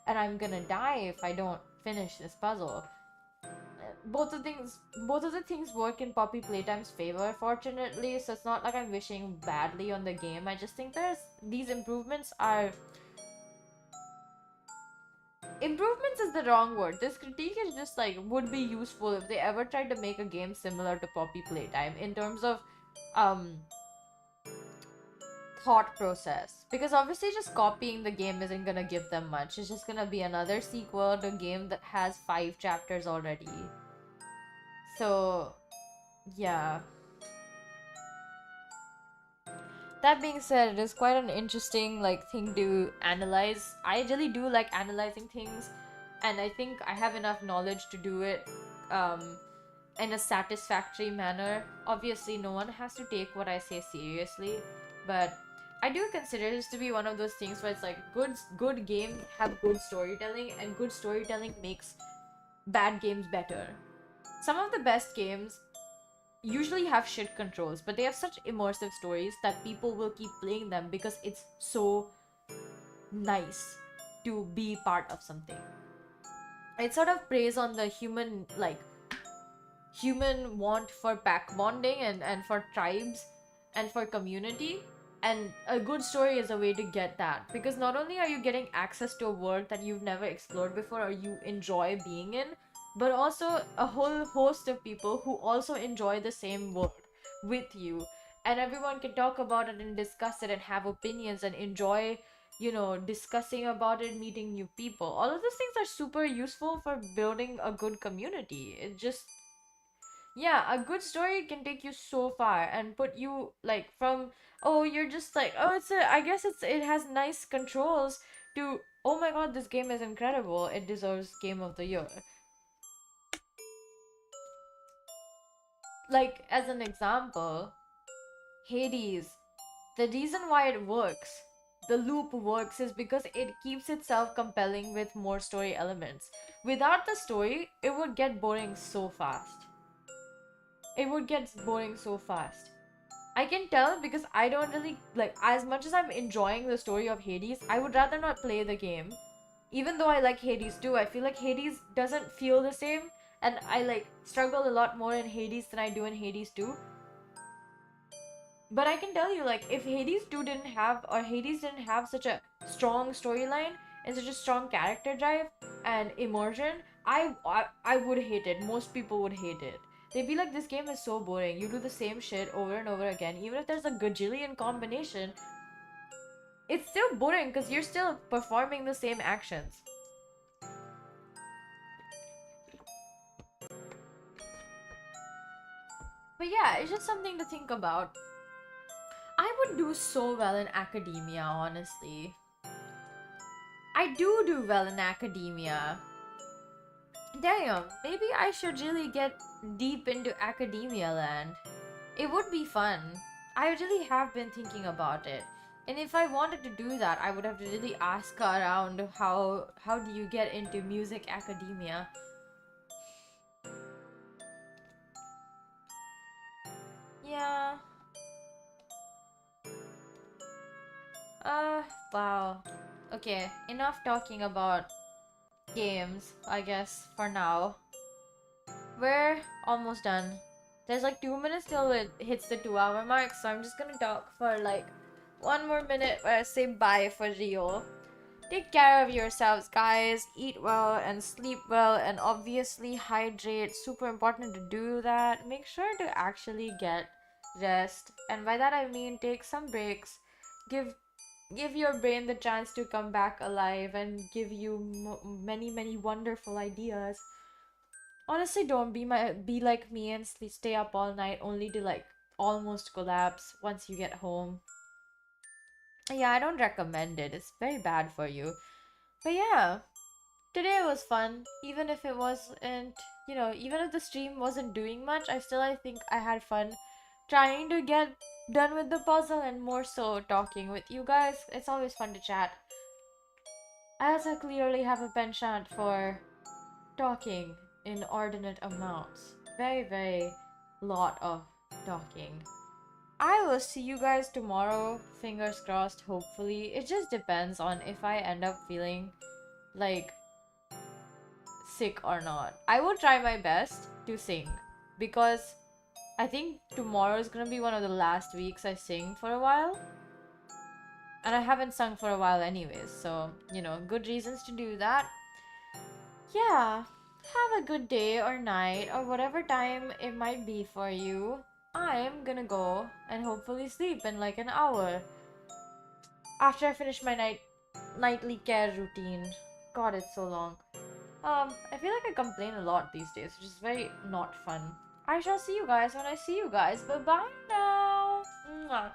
and I'm gonna die if I don't finish this puzzle. Both of the things work in Poppy Playtime's favor, fortunately, so it's not like I'm wishing badly on the game. I just think these improvements is the wrong word. This critique is just like, would be useful if they ever tried to make a game similar to Poppy Playtime in terms of um thought process, because obviously just copying the game isn't gonna give them much. It's just gonna be another sequel to a game that has 5 chapters already. So yeah, that being said, it is quite an interesting like thing to analyze. I really do like analyzing things, and I think I have enough knowledge to do it um in a satisfactory manner. Obviously no one has to take what I say seriously, but I do consider this to be one of those things where it's like good games have good storytelling, and good storytelling makes bad games better. Some of the best games usually have shit controls, but they have such immersive stories that people will keep playing them because it's so nice to be part of something. It sort of preys on the human want for pack bonding, and for tribes and for community, and a good story is a way to get that, because not only are you getting access to a world that you've never explored before or you enjoy being in, but also a whole host of people who also enjoy the same world with you, and everyone can talk about it and discuss it and have opinions and enjoy, discussing about it, meeting new people. All of these things are super useful for building a good community. It just, yeah, a good story can take you so far and put you like from, oh, you're just like, oh, I guess it has nice controls, to, oh my god, this game is incredible, it deserves game of the year. Like, as an example, Hades, the reason why it works, the loop works, is because it keeps itself compelling with more story elements. Without the story, it would get boring so fast. It would get boring so fast. I can tell because I don't really like, as much as I'm enjoying the story of Hades, I would rather not play the game. Even though I like Hades too, I feel like Hades doesn't feel the same, and I like struggle a lot more in Hades than I do in Hades 2. But I can tell you, like, if Hades 2 didn't have, or Hades didn't have such a strong storyline and such a strong character drive and immersion, I would hate it. Most people would hate it. They'd be like, this game is so boring. You do the same shit over and over again. Even if there's a gajillion combination, it's still boring because you're still performing the same actions. But yeah, it's just something to think about. I would do so well in academia, honestly. I do well in academia. Damn, maybe I should really get deep into academia land. It would be fun. I really have been thinking about it. And if I wanted to do that, I would have to really ask around how do you get into music academia? Yeah. Wow. Okay, enough talking about games, I guess, for now. We're almost done. There's like 2 minutes till it hits the 2 hour mark, so I'm just gonna talk for like 1 more minute where I say bye for real. Take care of yourselves, guys. Eat well and sleep well, and obviously hydrate. Super important to do that. Make sure to actually get rest, and by that I mean take some breaks. Give your brain the chance to come back alive and give you many wonderful ideas. Honestly, don't be like me and stay up all night only to like almost collapse once you get home. Yeah, I don't recommend it. It's very bad for you. But yeah, today was fun. Even if it wasn't, even if the stream wasn't doing much, I think I had fun trying to get done with the puzzle and more so talking with you guys. It's always fun to chat. I also clearly have a penchant for talking in ordinate amounts. Very lot of talking. I will see you guys tomorrow, fingers crossed, hopefully. It just depends on if I end up feeling like sick or not. I will try my best to sing because I think tomorrow is gonna be one of the last weeks I sing for a while. And I haven't sung for a while anyways, so, good reasons to do that. Yeah, have a good day or night or whatever time it might be for you. I'm gonna go and hopefully sleep in like an hour after I finish my nightly care routine. God, it's so long. I feel like I complain a lot these days, which is very not fun. I shall see you guys when I see you guys. Bye bye now. Mwah.